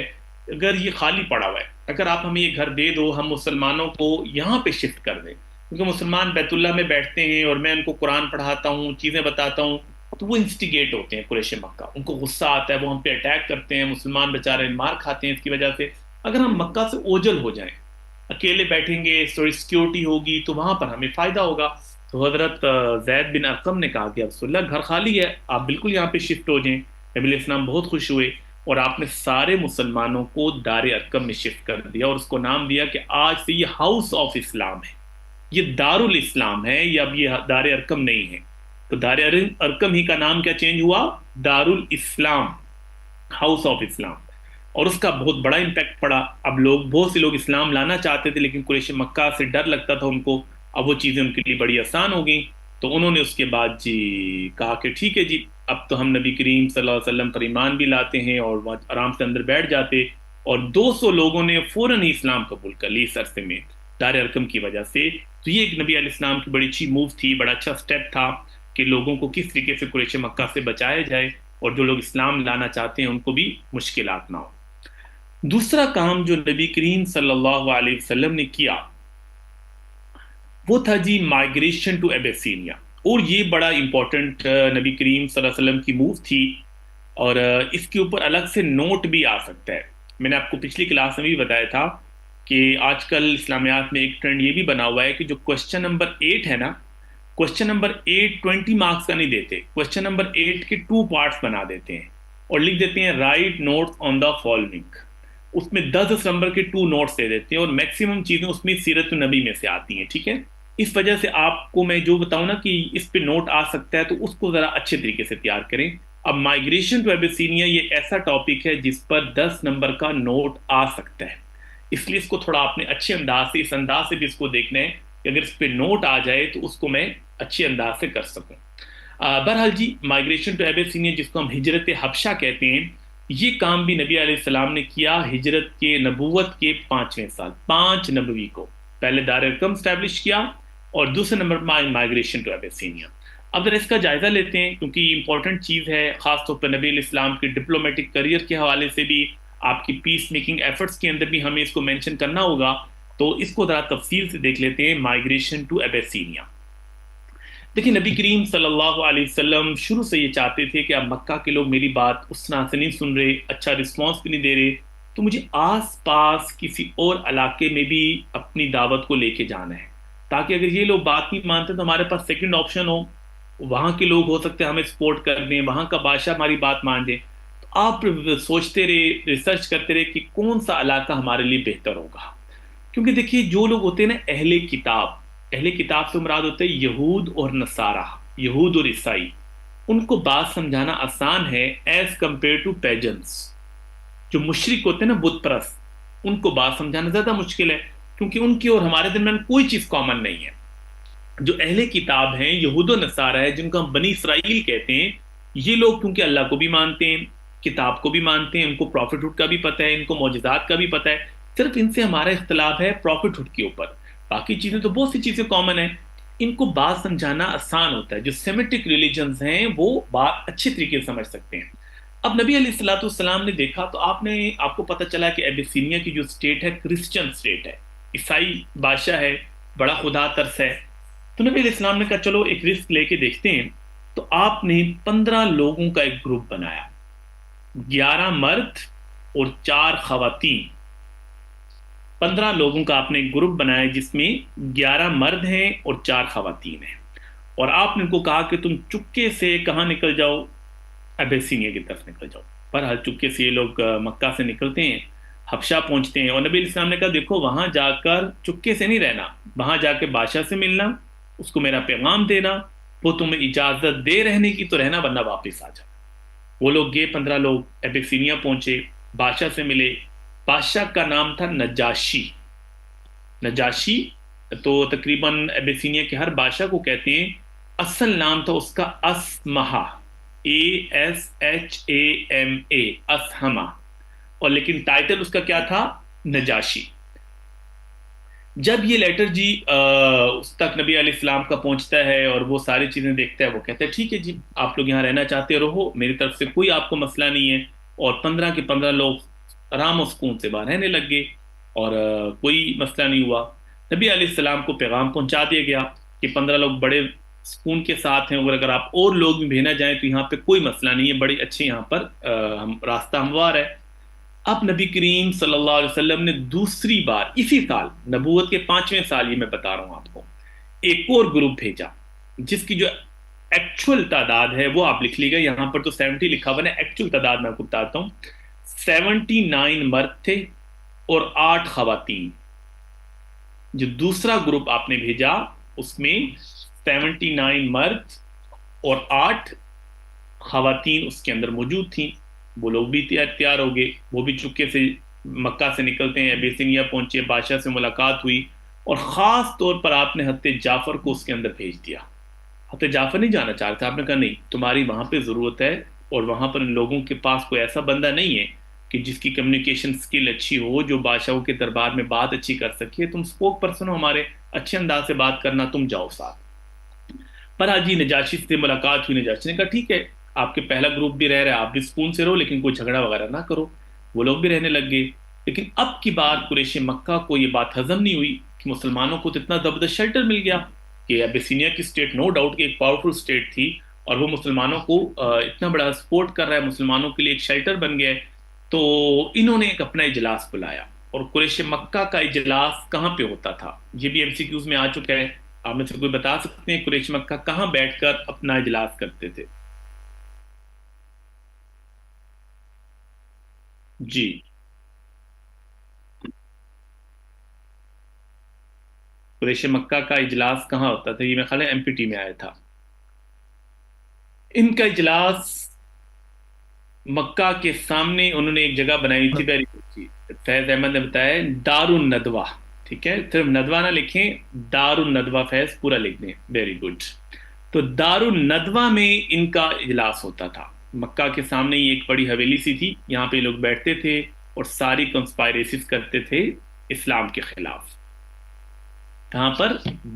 اگر یہ خالی پڑا ہوا ہے، اگر آپ ہمیں یہ گھر دے دو، ہم مسلمانوں کو یہاں پہ شفٹ کر دیں، کیونکہ مسلمان بیت اللہ میں بیٹھتے ہیں اور میں ان کو قرآن پڑھاتا ہوں، چیزیں بتاتا ہوں، تو وہ انسٹیگیٹ ہوتے ہیں قریش مکہ، ان کو غصہ آتا ہے، وہ ہم پہ اٹیک کرتے ہیں، مسلمان بیچارے مار کھاتے ہیں اس کی وجہ سے. اگر ہم مکہ سے اوجل ہو جائیں، اکیلے بیٹھیں گے، تھوڑی سیکیورٹی ہوگی، تو وہاں پر ہمیں فائدہ ہوگا. تو حضرت زید بن ارقم نے کہا کہ رسول اللہ گھر خالی ہے، آپ بالکل یہاں پہ شفٹ ہو جائیں. نبی علیہ السلام بہت خوش ہوئے، اور آپ نے سارے مسلمانوں کو دار ارقم میں شفٹ کر دیا، اور اس کو نام دیا کہ آج سے یہ ہاؤس آف اسلام ہے، یہ دار الاسلام ہے، یہ اب یہ دار ارقم نہیں ہے. تو دار ارقم ہی کا نام کیا چینج ہوا؟ دار الاسلام، ہاؤس آف اسلام. اور اس کا بہت بڑا امپیکٹ پڑا. اب بہت سے لوگ اسلام لانا چاہتے تھے، لیکن قریش مکہ سے ڈر لگتا تھا ان کو. اب وہ چیزیں ان کے لیے بڑی آسان ہو گئیں. تو انہوں نے اس کے بعد جی کہا کہ ٹھیک ہے جی، اب تو ہم نبی کریم صلی اللہ علیہ وسلم پر ایمان بھی لاتے ہیں، اور وہاں آرام سے اندر بیٹھ جاتے. اور 200 لوگوں نے فوراً ہی اسلام قبول کر لی اس عرصے میں دار ارقم کی وجہ سے. تو یہ ایک نبی علیہ السلام کی بڑی اچھی موو تھی، بڑا اچھا سٹیپ تھا کہ لوگوں کو کس طریقے سے قریش مکہ سے بچایا جائے، اور جو لوگ اسلام لانا چاہتے ہیں ان کو بھی مشکلات نہ ہو. دوسرا کام جو نبی کریم صلی اللہ علیہ وسلم نے کیا وہ تھا جی مائگریشن ٹو ایبیسینیا. اور یہ بڑا امپورٹنٹ نبی کریم صلی اللہ علیہ وسلم کی موو تھی. اور اس کے اوپر الگ سے نوٹ بھی آ سکتا ہے. میں نے آپ کو پچھلی کلاس میں بھی بتایا تھا کہ آج کل اسلامیات میں ایک ٹرینڈ یہ بھی بنا ہوا ہے کہ جو کوشچن نمبر 8 ہے نا، کوشچن نمبر 8 20 مارکس کا نہیں دیتے، کوشچن نمبر 8 کے 2 پارٹس بنا دیتے ہیں اور لکھ دیتے ہیں right notes on the following. اس میں 10 نمبر کے 2 نوٹس دے دیتے ہیں اور میکسیمم چیزیں اس میں سیرت النبی میں سے آتی ہیں. ٹھیک ہے، اس وجہ سے آپ کو میں جو بتاؤں نا کہ اس پہ نوٹ آ سکتا ہے تو اس کو ذرا اچھے طریقے سے تیار کریں. اب مائگریشن ٹو ایبیسینیا یہ ایسا ٹاپک ہے جس پر 10 نمبر کا نوٹ آ سکتا ہے، اس لیے اس کو تھوڑا آپ نے اچھے انداز سے، اس انداز سے بھی اس کو دیکھنا ہے کہ اگر اس پہ نوٹ آ جائے تو اس کو میں اچھے انداز سے کر سکوں. بہرحال جی مائگریشن ٹو ایبیسینیا جس کو ہم ہجرت حبشہ کہتے ہیں، یہ کام بھی نبی علیہ السلام نے کیا ہجرت کے نبوت کے 5ویں سال 5 نبوی کو. پہلے دار ارقم اسٹیبلش کیا اور دوسرے number per migration to Abyssinia. اب ذرا اس کا جائزہ لیتے ہیں کیونکہ یہ امپورٹنٹ چیز ہے، خاص طور پر نبی علیہ السلام کے ڈپلومیٹک کریئر کے حوالے سے بھی، آپ کی پیس میکنگ ایفرٹس کے اندر بھی ہمیں اس کو مینشن کرنا ہوگا. تو اس کو ذرا تفصیل سے دیکھ لیتے ہیں. مائگریشن ٹو ایبیسینیا، دیکھیں نبی کریم صلی اللہ علیہ وسلم شروع سے یہ چاہتے تھے کہ اب مکہ کے لوگ میری بات اس طرح سے نہیں سن رہے، اچھا رسپانس بھی نہیں دے رہے، تو مجھے آس پاس کسی اور علاقے میں بھی اپنی دعوت کو لے کے جانا ہے، تاکہ اگر یہ لوگ بات نہیں مانتے تو ہمارے پاس سیکنڈ آپشن ہو. وہاں کے لوگ ہو سکتے ہیں ہمیں سپورٹ کر دیں، وہاں کا بادشاہ ہماری بات مان دے. تو آپ سوچتے رہے، ریسرچ کرتے رہے کہ کون سا علاقہ ہمارے لیے بہتر ہوگا. کیونکہ دیکھیے جو لوگ ہوتے ہیں نا اہل کتاب، اہل کتاب سے مراد ہوتے ہیں یہود اور نصارہ، یہود اور عیسائی، ان کو بات سمجھانا آسان ہے ایز کمپیئر ٹو پیجنس. جو مشرک ہوتے ہیں نا بت پرست، ان کو بات سمجھانا زیادہ مشکل ہے کیونکہ ان کی اور ہمارے درمیان کوئی چیز کامن نہیں ہے. جو اہل کتاب ہیں، یہود و نصارہ ہے، جن کو ہم بنی اسرائیل کہتے ہیں، یہ لوگ کیونکہ اللہ کو بھی مانتے ہیں، کتاب کو بھی مانتے ہیں، ان کو پروفٹ ہوڈ کا بھی پتہ ہے، ان کو معجزات کا بھی پتہ ہے. صرف ان سے ہمارا اختلاف ہے پروفٹ ہوڈ کے اوپر، باقی چیزیں تو بہت سی چیزیں کامن ہیں. ان کو بات سمجھانا آسان ہوتا ہے، جو سیمیٹک ریلیجنز ہیں وہ بات اچھے طریقے سے سمجھ سکتے ہیں. اب نبی علیہ الصلوۃ والسلام نے دیکھا تو آپ کو پتہ چلا کہ ایبیسینیا کی جو اسٹیٹ ہے کرسچن اسٹیٹ ہے، عیسائی بادشاہ ہے، بڑا خدا ترس ہے. تو نبی علیہ السلام نے کہا چلو ایک رسک لے کے دیکھتے ہیں. تو آپ نے 15 لوگوں کا ایک گروپ بنایا، 11 مرد اور 4 خواتین. 15 لوگوں کا آپ نے ایک گروپ بنایا جس میں 11 مرد ہیں اور 4 خواتین ہیں. اور آپ نے ان کو کہا کہ تم چپکے سے کہاں نکل جاؤ، ابیسینیا کی طرف نکل جاؤ. بہرحال چپکے سے یہ لوگ مکہ سے نکلتے ہیں، حبشہ پہنچتے ہیں. اور نبی علیہ السلام نے کہا دیکھو وہاں جا کر چپکے سے نہیں رہنا، وہاں جا کے بادشاہ سے ملنا، اس کو میرا پیغام دینا، وہ تمہیں اجازت دے رہنے کی تو رہنا ورنہ واپس آ جا. وہ لوگ گئے، 15 لوگ ایبیسینیا پہنچے، بادشاہ سے ملے. بادشاہ کا نام تھا نجاشی. نجاشی تو تقریباً ایبیسینیا کے ہر بادشاہ کو کہتے ہیں. اصل نام تھا اس کا اسمہا، ASHAMA، اسہما. اور لیکن ٹائٹل اس کا کیا تھا؟ نجاشی. جب یہ لیٹر جی اس تک نبی علیہ السلام کا پہنچتا ہے اور وہ ساری چیزیں دیکھتا ہے، وہ کہتا ہے ٹھیک ہے جی آپ لوگ یہاں رہنا چاہتے رہو، میری طرف سے کوئی آپ کو مسئلہ نہیں ہے. اور 15 کے 15 لوگ آرام و سکون سے باہر رہنے لگ گئے اور کوئی مسئلہ نہیں ہوا. نبی علیہ السلام کو پیغام پہنچا دیا گیا کہ 15 لوگ بڑے سکون کے ساتھ ہیں، اور اگر آپ اور لوگ بھی بھیجنا جائیں تو یہاں پہ کوئی مسئلہ نہیں ہے، بڑے اچھے یہاں پر راستہ ہموار ہے. اب نبی کریم صلی اللہ علیہ وسلم نے دوسری بار اسی سال، نبوت کے 5ویں سال، یہ میں بتا رہا ہوں آپ کو، ایک اور گروپ بھیجا جس کی جو ایکچوئل تعداد ہے وہ آپ لکھ لیجیے گا. یہاں پر تو 70 لکھا ہوا ہے، ایکچوئل تعداد میں آپ کو بتاتا ہوں. 79 مرد تھے اور 8 خواتین. جو دوسرا گروپ آپ نے بھیجا اس میں 79 مرد اور 8 خواتین اس کے اندر موجود تھیں. وہ لوگ بھی تیار ہو گئے، وہ بھی چپکے سے مکہ سے نکلتے ہیں، ایبیسینیا پہنچے، بادشاہ سے ملاقات ہوئی. اور خاص طور پر آپ نے حضرت جعفر کو اس کے اندر بھیج دیا. حضرت جعفر نہیں جانا چاہ رہے تھے، آپ نے کہا نہیں تمہاری وہاں پہ ضرورت ہے، اور وہاں پر ان لوگوں کے پاس کوئی ایسا بندہ نہیں ہے کہ جس کی کمیونیکیشن سکل اچھی ہو، جو بادشاہوں کے دربار میں بات اچھی کر سکے. تم سپوک پرسن ہو ہمارے، اچھے انداز سے بات کرنا، تم جاؤ ساتھ. پر آج جی نجاشی سے ملاقات ہوئی. نجاشی نے کہا ٹھیک ہے آپ کے پہلا گروپ بھی رہ رہا ہے، آپ بھی سکون سے رہو، لیکن کوئی جھگڑا وغیرہ نہ کرو. وہ لوگ بھی رہنے لگ گئے. لیکن اب کی بار قریش مکہ کو یہ بات ہضم نہیں ہوئی کہ مسلمانوں کو تو اتنا زبردست شیلٹر مل گیا کہ ابیسینیا کی اسٹیٹ نو ڈاؤٹ کہ ایک پاورفل اسٹیٹ تھی، اور وہ مسلمانوں کو اتنا بڑا سپورٹ کر رہا ہے، مسلمانوں کے لیے ایک شیلٹر بن گیا ہے۔ تو انہوں نے ایک اپنا اجلاس بلایا، اور قریش مکہ کا اجلاس کہاں پہ ہوتا تھا؟ یہ بھی MCQs میں آ چکا ہے، آپ میں سے کوئی بتا سکتے ہیں قریش مکہ کہاں بیٹھ کر اپنا اجلاس کرتے تھے؟ جی، قریش مکہ کا اجلاس کہاں ہوتا تھا؟ یہ میرے خیال ہے MPT میں آیا تھا۔ ان کا اجلاس مکہ کے سامنے انہوں نے ایک جگہ بنائی تھی، ویری گڈ تھی، فیض احمد نے بتایا، دار الندوہ۔ ٹھیک ہے، صرف ندوہ نہ لکھیں، دار الندوہ، فیض پورا لکھ دیں، ویری گڈ۔ تو دار الندوہ میں ان کا اجلاس ہوتا تھا۔ مکہ کے سامنے ہی ایک بڑی حویلی سی تھی، یہاں پہ لوگ بیٹھتے تھے اور ساری کنسپائریسیز کرتے تھے اسلام کے خلاف۔ کہاں پر؟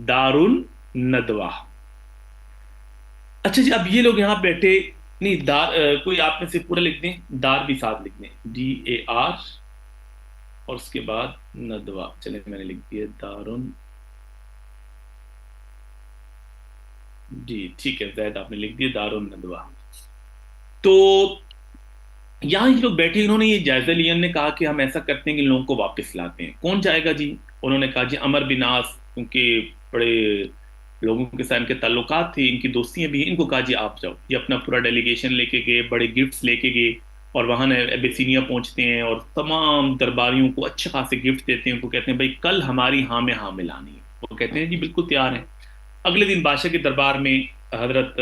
دار الندوہ۔ اچھا جی، اب یہ لوگ یہاں بیٹھے، نہیں دار کوئی آپ میں سے پورا لکھ دیں، دار بھی ساتھ لکھ دیں، DAR، اور اس کے بعد ندوہ، چلیں میں نے لکھ دیا دارن، جی ٹھیک ہے زید آپ نے لکھ دیا دارن ندوہ۔ تو یہاں یہ لوگ بیٹھے، انہوں نے یہ جائزہ لیا، انہوں نے کہا کہ ہم ایسا کرتے ہیں کہ ان لوگوں کو واپس لاتے ہیں۔ کون جائے گا جی؟ انہوں نے کہا جی عمر بن عاص، کیونکہ بڑے لوگوں کے ساتھ ان کے تعلقات تھے، ان کی دوستیاں بھی ہیں، ان کو کہا جی آپ جاؤ۔ یہ اپنا پورا ڈیلیگیشن لے کے گئے، بڑے گفٹس لے کے گئے، اور وہاں ابیسینیا پہنچتے ہیں اور تمام درباریوں کو اچھے خاصے گفٹ دیتے ہیں، ان کو کہتے ہیں بھائی کل ہماری ہاں میں ہاں ملانی ہے۔ وہ کہتے ہیں جی بالکل تیار ہیں۔ اگلے دن بادشاہ کے دربار میں حضرت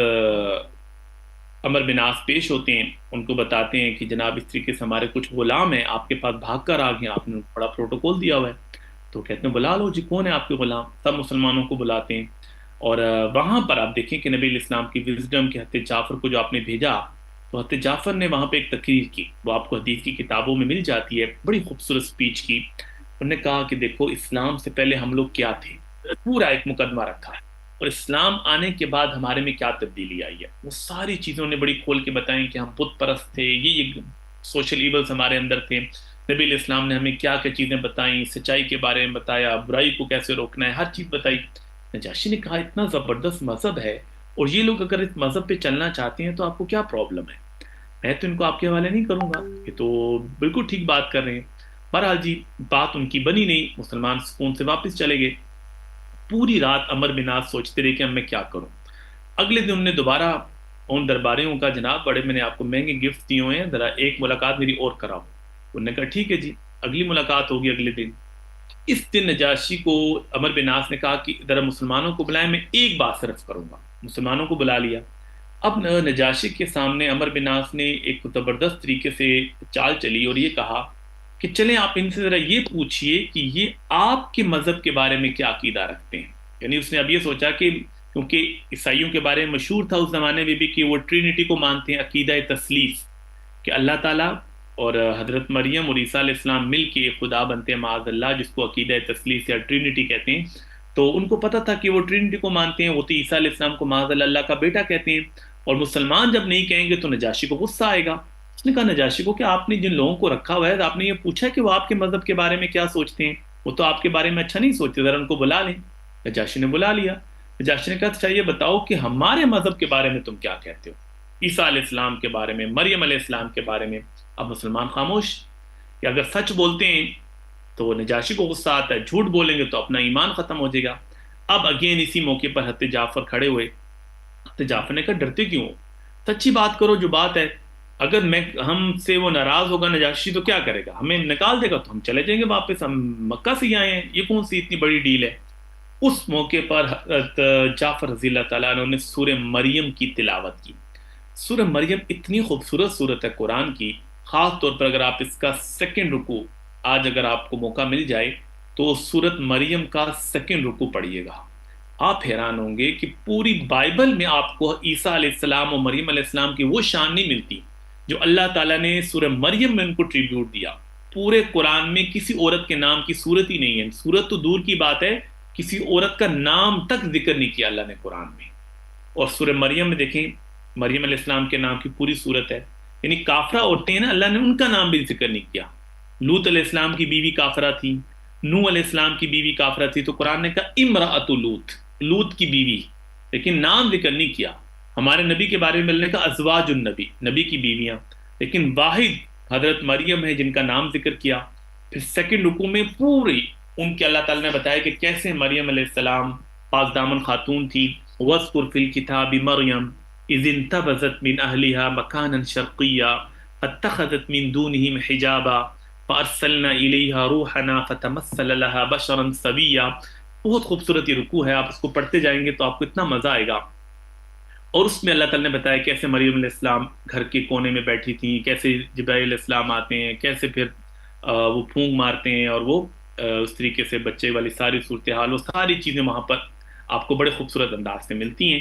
عمر بن عاص پیش ہوتے ہیں، ان کو بتاتے ہیں کہ جناب اس طریقے سے ہمارے کچھ غلام ہیں آپ کے پاس بھاگ کر آ گئے، آپ نے بڑا پروٹوکول دیا ہوا ہے۔ تو کہتے ہیں بلا لو جی، کون ہے آپ کے غلام؟ سب مسلمانوں کو بلاتے ہیں، اور وہاں پر آپ دیکھیں کہ نبی علیہ السلام کی وزڈم کے حضرت جعفر کو جو آپ نے بھیجا، تو حضرت جعفر نے وہاں پہ ایک تقریر کی، وہ آپ کو حدیث کی کتابوں میں مل جاتی ہے، بڑی خوبصورت سپیچ کی۔ انہوں نے کہا کہ دیکھو اسلام سے پہلے ہم لوگ کیا تھے، پورا ایک مقدمہ رکھا ہے، اور اسلام آنے کے بعد ہمارے میں کیا تبدیلی آئی ہے، وہ ساری چیزوں نے بڑی کھول کے بتائیں کہ ہم بت پرست تھے، یہ سوشل ایولز ہمارے اندر تھے، نبی علیہ السلام نے ہمیں کیا کیا چیزیں بتائیں، سچائی کے بارے میں بتایا، برائی کو کیسے روکنا ہے، ہر چیز بتائی۔ نجاشی نے کہا اتنا زبردست مذہب ہے، اور یہ لوگ اگر اس مذہب پہ چلنا چاہتے ہیں تو آپ کو کیا پرابلم ہے؟ میں تو ان کو آپ کے حوالے نہیں کروں گا، یہ تو بالکل ٹھیک بات کر رہے ہیں۔ بہرحال جی بات ان کی بنی نہیں، مسلمان سکون سے واپس چلے گئے۔ پوری رات عمر بن عاص سوچتے رہے کہ اب میں کیا کروں۔ اگلے دن انہوں نے دوبارہ ان درباریوں کا، جناب بڑے میں نے آپ کو مہنگے گفٹ دیے ہوئے ہیں، ذرا ایک ملاقات میری اور کراؤ۔ انہوں نے کہا ٹھیک ہے جی، اگلی ملاقات ہوگی اگلے دن۔ اس دن نجاشی کو عمر بن عاص نے کہا کہ ذرا مسلمانوں کو بلائیں، میں ایک بات صرف کروں گا۔ مسلمانوں کو بلا لیا۔ اب نجاشی کے سامنے عمر بن عاص نے ایک زبردست طریقے سے چال چلی، اور یہ کہا کہ چلیں آپ ان سے ذرا یہ پوچھئے کہ یہ آپ کے مذہب کے بارے میں کیا عقیدہ رکھتے ہیں۔ یعنی اس نے اب یہ سوچا کہ کیونکہ عیسائیوں کے بارے میں مشہور تھا اس زمانے میں بھی کہ وہ ٹرینٹی کو مانتے ہیں، عقیدہ تثلیث، کہ اللہ تعالیٰ اور حضرت مریم اور عیسیٰ علیہ السلام مل کے ایک خدا بنتے ہیں معاذ اللہ، جس کو عقیدہ تثلیث یا ٹرینٹی کہتے ہیں۔ تو ان کو پتہ تھا کہ وہ ٹرینٹی کو مانتے ہیں، وہ تو عیسیٰ علیہ السلام کو معاذ اللہ اللہ کا بیٹا کہتے ہیں، اور مسلمان جب نہیں کہیں گے تو نجاشی کو غصہ آئے گا۔ اس نے کہا نجاشی کو کہ آپ نے جن لوگوں کو رکھا ہوا ہے، آپ نے یہ پوچھا کہ وہ آپ کے مذہب کے بارے میں کیا سوچتے ہیں؟ وہ تو آپ کے بارے میں اچھا نہیں سوچتے، ذرا ان کو بلا لیں۔ نجاشی نے بلا لیا۔ نجاشی نے کہا اچھا یہ بتاؤ کہ ہمارے مذہب کے بارے میں تم کیا کہتے ہو، عیسیٰ علیہ السلام کے بارے میں، مریم علیہ السلام کے بارے میں؟ اب مسلمان خاموش، کہ اگر سچ بولتے ہیں تو نجاشی کو غصہ آتا ہے، جھوٹ بولیں گے تو اپنا ایمان ختم ہو جائے گا۔ اب اگین اسی موقع پر حضرت جعفر کھڑے ہوئے۔ حضرت جعفر نے کہا ڈرتے کیوں ہو؟ سچی بات کرو جو بات ہے، اگر میں ہم سے وہ ناراض ہوگا نجاشی تو کیا کرے گا؟ ہمیں نکال دے گا تو ہم چلے جائیں گے واپس، ہم مکہ سے ہی آئے ہیں، یہ کون سی اتنی بڑی ڈیل ہے؟ اس موقع پر حضرت جعفر رضی اللہ تعالیٰ عنہ نے سورہ مریم کی تلاوت کی۔ سورہ مریم اتنی خوبصورت صورت ہے قرآن کی، خاص طور پر اگر آپ اس کا سیکنڈ رکوع، آج اگر آپ کو موقع مل جائے تو سورت مریم کا سیکنڈ رکوع پڑھیے گا، آپ حیران ہوں گے کہ پوری بائبل میں آپ کو عیسیٰ علیہ السلام اور مریم علیہ السلام کی وہ شان نہیں ملتی جو اللہ تعالیٰ نے سورہ مریم میں ان کو ٹریبیوٹ دیا۔ پورے قرآن میں کسی عورت کے نام کی صورت ہی نہیں ہے، صورت تو دور کی بات ہے، کسی عورت کا نام تک ذکر نہیں کیا اللہ نے قرآن میں۔ اور سورہ مریم میں دیکھیں، مریم علیہ السلام کے نام کی پوری صورت ہے، یعنی کافرہ عورتیں ہیں نا، اللہ نے ان کا نام بھی ذکر نہیں کیا۔ لوط علیہ السلام کی بیوی کافرہ تھی، نوح علیہ السلام کی بیوی کافرہ تھی، تو قرآن نے کہا امرأۃ لوط، لوط کی بیوی، لیکن نام ذکر نہیں کیا۔ ہمارے نبی کے بارے میں اللہ نے کہا ازواج النبی، نبی کی بیویاں، لیکن واحد حضرت مریم ہے جن کا نام ذکر کیا۔ پھر سیکنڈ رکوع میں پوری ان کے اللہ تعالیٰ نے بتایا کہ کیسے مریم علیہ السلام پاک دامن خاتون تھی۔ وَاذْكُرْ فِي الْكِتَابِ مَرْيَمَ إِذِ انتبذت من أهلها مكانا شرقيا فاتخذت من دونهم حجابا فأرسلنا إليها روحنا فتمثل لها بشرا سويا۔ بہت خوبصورت یہ رکوع ہے، آپ اس کو پڑھتے جائیں گے تو آپ کو اتنا مزہ آئے گا۔ اور اس میں اللہ تعالیٰ نے بتایا کیسے مریم علیہ السلام گھر کے کونے میں بیٹھی تھیں، کیسے جبرائیل علیہ السلام آتے ہیں، کیسے پھر وہ پھونک مارتے ہیں اور وہ اس طریقے سے بچے والی ساری صورتحال، وہ ساری چیزیں وہاں پر آپ کو بڑے خوبصورت انداز سے ملتی ہیں۔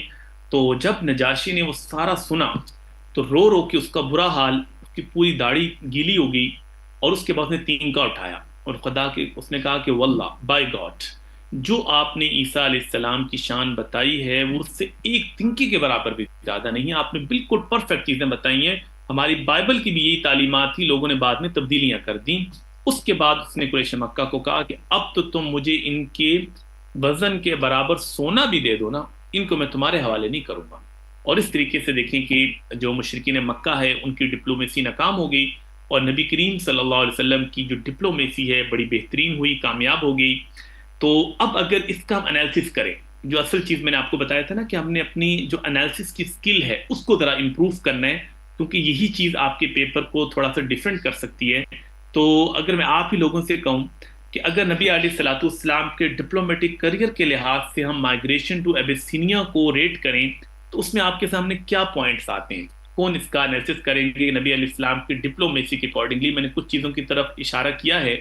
تو جب نجاشی نے وہ سارا سنا تو رو رو کے اس کا برا حال، اس کی پوری داڑھی گیلی ہو گئی، اور اس کے بعد نے تینکا اٹھایا اور خدا کے اس نے کہا کہ واللہ بائی گاڈ، جو آپ نے عیسیٰ علیہ السلام کی شان بتائی ہے وہ اس سے ایک تنکے کے برابر بھی زیادہ نہیں ہے، آپ نے بالکل پرفیکٹ چیزیں بتائی ہیں۔ ہماری بائبل کی بھی یہی تعلیمات تھی، لوگوں نے بعد میں تبدیلیاں کر دیں۔ اس کے بعد اس نے قریش مکہ کو کہا کہ اب تو تم مجھے ان کے وزن کے برابر سونا بھی دے دو نا، ان کو میں تمہارے حوالے نہیں کروں گا۔ اور اس طریقے سے دیکھیں کہ جو مشرکین مکہ ہے ان کی ڈپلومیسی ناکام ہو گئی، اور نبی کریم صلی اللہ علیہ وسلم کی جو ڈپلومیسی ہے بڑی بہترین ہوئی، کامیاب ہو گئی۔ تو اب اگر اس کا ہم انالیسس کریں، جو اصل چیز میں نے آپ کو بتایا تھا نا کہ ہم نے اپنی جو انالیسس کی سکل ہے اس کو ذرا امپروو کرنا ہے، کیونکہ یہی چیز آپ کے پیپر کو تھوڑا سا ڈیفرنٹ کر سکتی ہے۔ تو اگر میں آپ ہی لوگوں سے کہوں کہ اگر نبی علیہ الصلوۃ والسلام کے ڈپلومیٹک کریئر کے لحاظ سے ہم مائگریشن ٹو ایبیسینیا کو ریٹ کریں تو اس میں آپ کے سامنے کیا پوائنٹس آتے ہیں؟ کون اس کا انالیسس کریں گے نبی علیہ السلام کی ڈپلومیسی کے اکارڈنگلی؟ میں نے کچھ چیزوں کی طرف اشارہ کیا ہے۔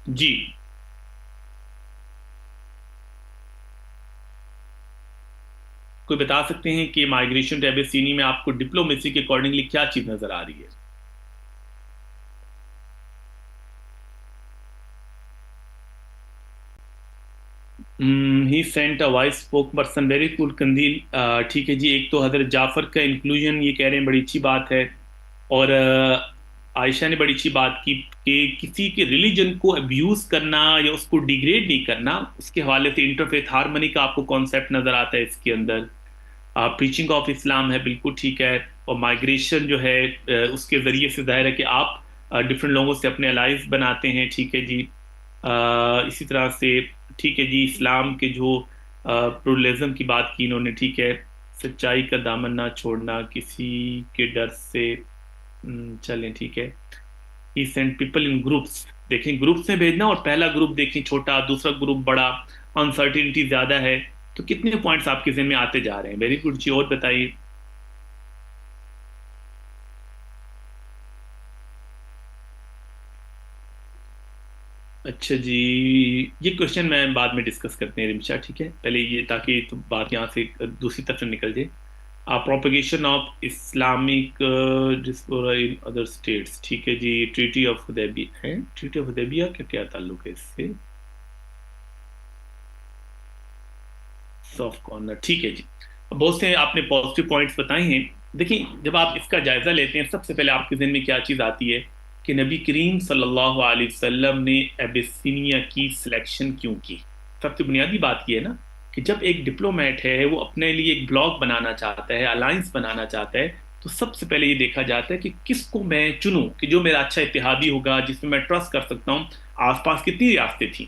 جی کوئی بتا سکتے ہیں کہ مائگریشن ٹو ایبیسینی میں آپ کو ڈپلومیسی کے اکارڈنگلی کیا چیز نظر آ رہی ہے؟ He sent a voice spoke person, very cool Qandeel. ٹھیک ہے جی، ایک تو حضرت جعفر کا انکلوژن یہ کہہ رہے ہیں بڑی اچھی بات ہے، اور عائشہ نے بڑی اچھی بات کی کہ کسی کے ریلیجن کو ابیوز کرنا یا اس کو ڈیگریڈ نہیں کرنا، اس کے حوالے سے انٹرفیتھ ہارمنی کا آپ کو کانسیپٹ نظر آتا ہے اس کے اندر۔ پریچنگ آف اسلام ہے، بالکل ٹھیک ہے۔ اور مائگریشن جو ہے اس کے ذریعے سے ظاہر ہے کہ آپ ڈفرینٹ لوگوں سے اپنے الائز بناتے ہیں، ٹھیک ہے جی۔ اسی طرح سے ٹھیک ہے جی، اسلام کے جو پلورلزم کی بات کی انہوں نے، ٹھیک ہے، سچائی کا دامن نہ چھوڑنا کسی کے ڈر سے، چلیں ٹھیک ہے۔ ہی سینڈ پیپل ان گروپس، دیکھیں گروپس میں بھیجنا، اور پہلا گروپ دیکھیں چھوٹا، دوسرا گروپ بڑا، انسرٹینٹی زیادہ ہے، تو کتنے پوائنٹس آپ کے ذہن میں آتے جا رہے ہیں؟ ویری گڈ جی، اور بتائیے۔ اچھا جی، یہ کوشچن میں بعد میں ڈسکس کرتے ہیں رمشا، ٹھیک ہے، پہلے یہ تاکہ تو بات یہاں سے دوسری طرف نکل جائے۔ Propagation of Islamic diaspora in other states, ٹھیک ہے جی، ٹریٹی آف حدیبیہ ہے، ٹریٹی آف حدیبیہ کا کیا تعلق ہے اس سے؟ سافٹ کارنر، ٹھیک ہے جی۔ بہت سے آپ نے پازیٹیو پوائنٹس بتائے ہیں۔ دیکھیں جب آپ اس کا جائزہ لیتے ہیں سب سے پہلے آپ کے ذہن میں کیا چیز آتی ہے کہ نبی کریم صلی اللہ علیہ وسلم نے ایبیسینیا کی سلیکشن کیوں کی؟ سب سے بنیادی بات یہ ہے نا کہ جب ایک ڈپلومیٹ ہے وہ اپنے لیے ایک بلاک بنانا چاہتا ہے، الائنس بنانا چاہتا ہے، تو سب سے پہلے یہ دیکھا جاتا ہے کہ کس کو میں چنوں کہ جو میرا اچھا اتحادی ہوگا، جس میں ٹرسٹ کر سکتا ہوں۔ آس پاس کتنی ریاستیں تھیں،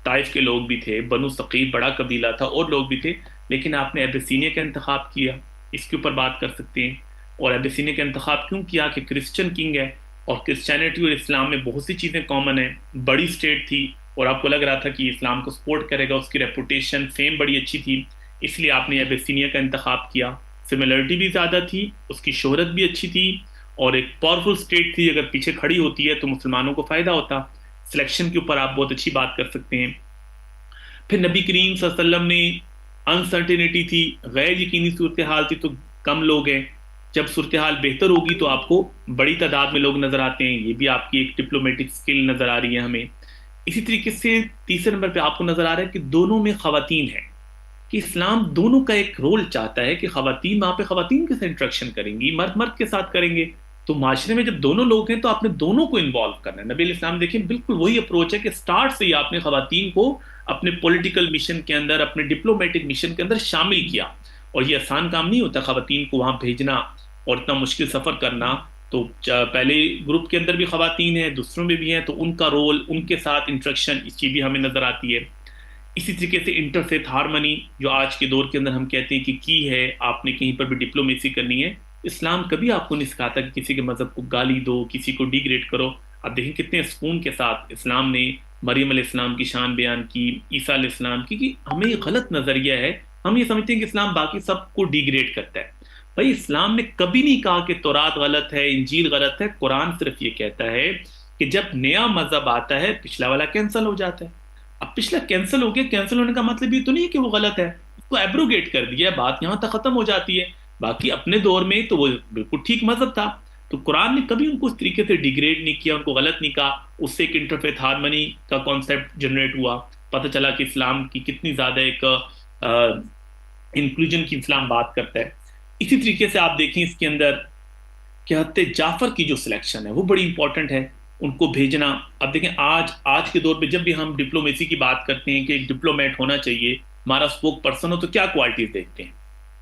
طائف کے لوگ بھی تھے، بنو ثقیف بڑا قبیلہ تھا، اور لوگ بھی تھے، لیکن آپ نے ایبیسینیا کا انتخاب کیا، اس کے اوپر بات کر سکتے ہیں۔ اور ایبیسینیا کا انتخاب کیوں کیا؟ کہ کرسچن کنگ ہے، اور کرسچینٹی اور اسلام میں بہت سی چیزیں کامن ہیں، بڑی اسٹیٹ تھی، اور آپ کو لگ رہا تھا کہ اسلام کو سپورٹ کرے گا، اس کی ریپوٹیشن فیم بڑی اچھی تھی، اس لیے آپ نے ایبیسینیا کا انتخاب کیا۔ سملرٹی بھی زیادہ تھی، اس کی شہرت بھی اچھی تھی، اور ایک پاورفل اسٹیٹ تھی، اگر پیچھے کھڑی ہوتی ہے تو مسلمانوں کو فائدہ ہوتا۔ سلیکشن کے اوپر آپ بہت اچھی بات کر سکتے ہیں۔ پھر نبی کریم صلی اللہ علیہ وسلم نے، انسرٹینٹی تھی، غیر یقینی صورتحال تھی، تو کم لوگ ہیں، جب صورتحال بہتر ہوگی تو آپ کو بڑی تعداد میں لوگ نظر آتے ہیں، یہ بھی آپ کی ایک ڈپلومیٹک سکل نظر آ رہی ہے ہمیں۔ اسی طریقے سے تیسرے نمبر پہ آپ کو نظر آ رہا ہے کہ دونوں میں خواتین ہیں، کہ اسلام دونوں کا ایک رول چاہتا ہے کہ خواتین وہاں پہ خواتین کے ساتھ انٹریکشن کریں گی، مرد مرد کے ساتھ کریں گے. تو معاشرے میں جب دونوں لوگ ہیں تو آپ نے دونوں کو انوالو کرنا ہے. نبی علیہ السلام دیکھیں بالکل وہی اپروچ ہے کہ سٹارٹ سے ہی آپ نے خواتین کو اپنے پولیٹیکل مشن کے اندر، اپنے ڈپلومیٹک مشن کے اندر شامل کیا. اور یہ آسان کام نہیں ہوتا خواتین کو وہاں بھیجنا اور اتنا مشکل سفر کرنا. تو پہلے گروپ کے اندر بھی خواتین ہیں، دوسروں میں بھی ہیں، تو ان کا رول، ان کے ساتھ انٹریکشن، اس چیز بھی ہمیں نظر آتی ہے. اسی طریقے سے انٹر فیتھ ہارمنی جو آج کے دور کے اندر ہم کہتے ہیں کہ کی ہے، آپ نے کہیں پر بھی ڈپلومیسی کرنی ہے. اسلام کبھی آپ کو نہیں سکھاتا کہ کسی کے مذہب کو گالی دو، کسی کو ڈیگریڈ کرو. آپ دیکھیں کتنے سکون کے ساتھ اسلام نے مریم علیہ السلام کی شان بیان کی، عیسیٰ علیہ السلام کی. کہ ہمیں یہ غلط نظریہ ہے، ہم یہ سمجھتے ہیں کہ اسلام باقی سب کو ڈیگریڈ کرتا ہے. بھائی اسلام نے کبھی نہیں کہا کہ تورات غلط ہے، انجیل غلط ہے. قرآن صرف یہ کہتا ہے کہ جب نیا مذہب آتا ہے پچھلا والا کینسل ہو جاتا ہے. اب پچھلا کینسل ہو گیا، کینسل ہونے کا مطلب یہ تو نہیں ہے کہ وہ غلط ہے، اس کو ایبروگیٹ کر دیا ہے، بات یہاں تک ختم ہو جاتی ہے. باقی اپنے دور میں تو وہ بالکل ٹھیک مذہب تھا. تو قرآن نے کبھی ان کو اس طریقے سے ڈیگریڈ نہیں کیا، ان کو غلط نہیں کہا. اس سے ایک انٹرفیتھ ہارمنی کا کانسیپٹ جنریٹ ہوا. پتہ چلا کہ اسلام کی کتنی زیادہ ایک انکلوژن کی اسلام بات کرتا ہے. اسی طریقے سے آپ دیکھیں اس کے اندر کہ حضرت جعفر کی جو سلیکشن ہے وہ بڑی امپورٹنٹ ہے، ان کو بھیجنا. اب دیکھیں آج کے دور پہ جب بھی ہم ڈپلومیسی کی بات کرتے ہیں کہ ایک ڈپلومیٹ ہونا چاہیے، ہمارا اسپوک پرسن ہو، تو کیا کوالٹیز دیکھتے ہیں؟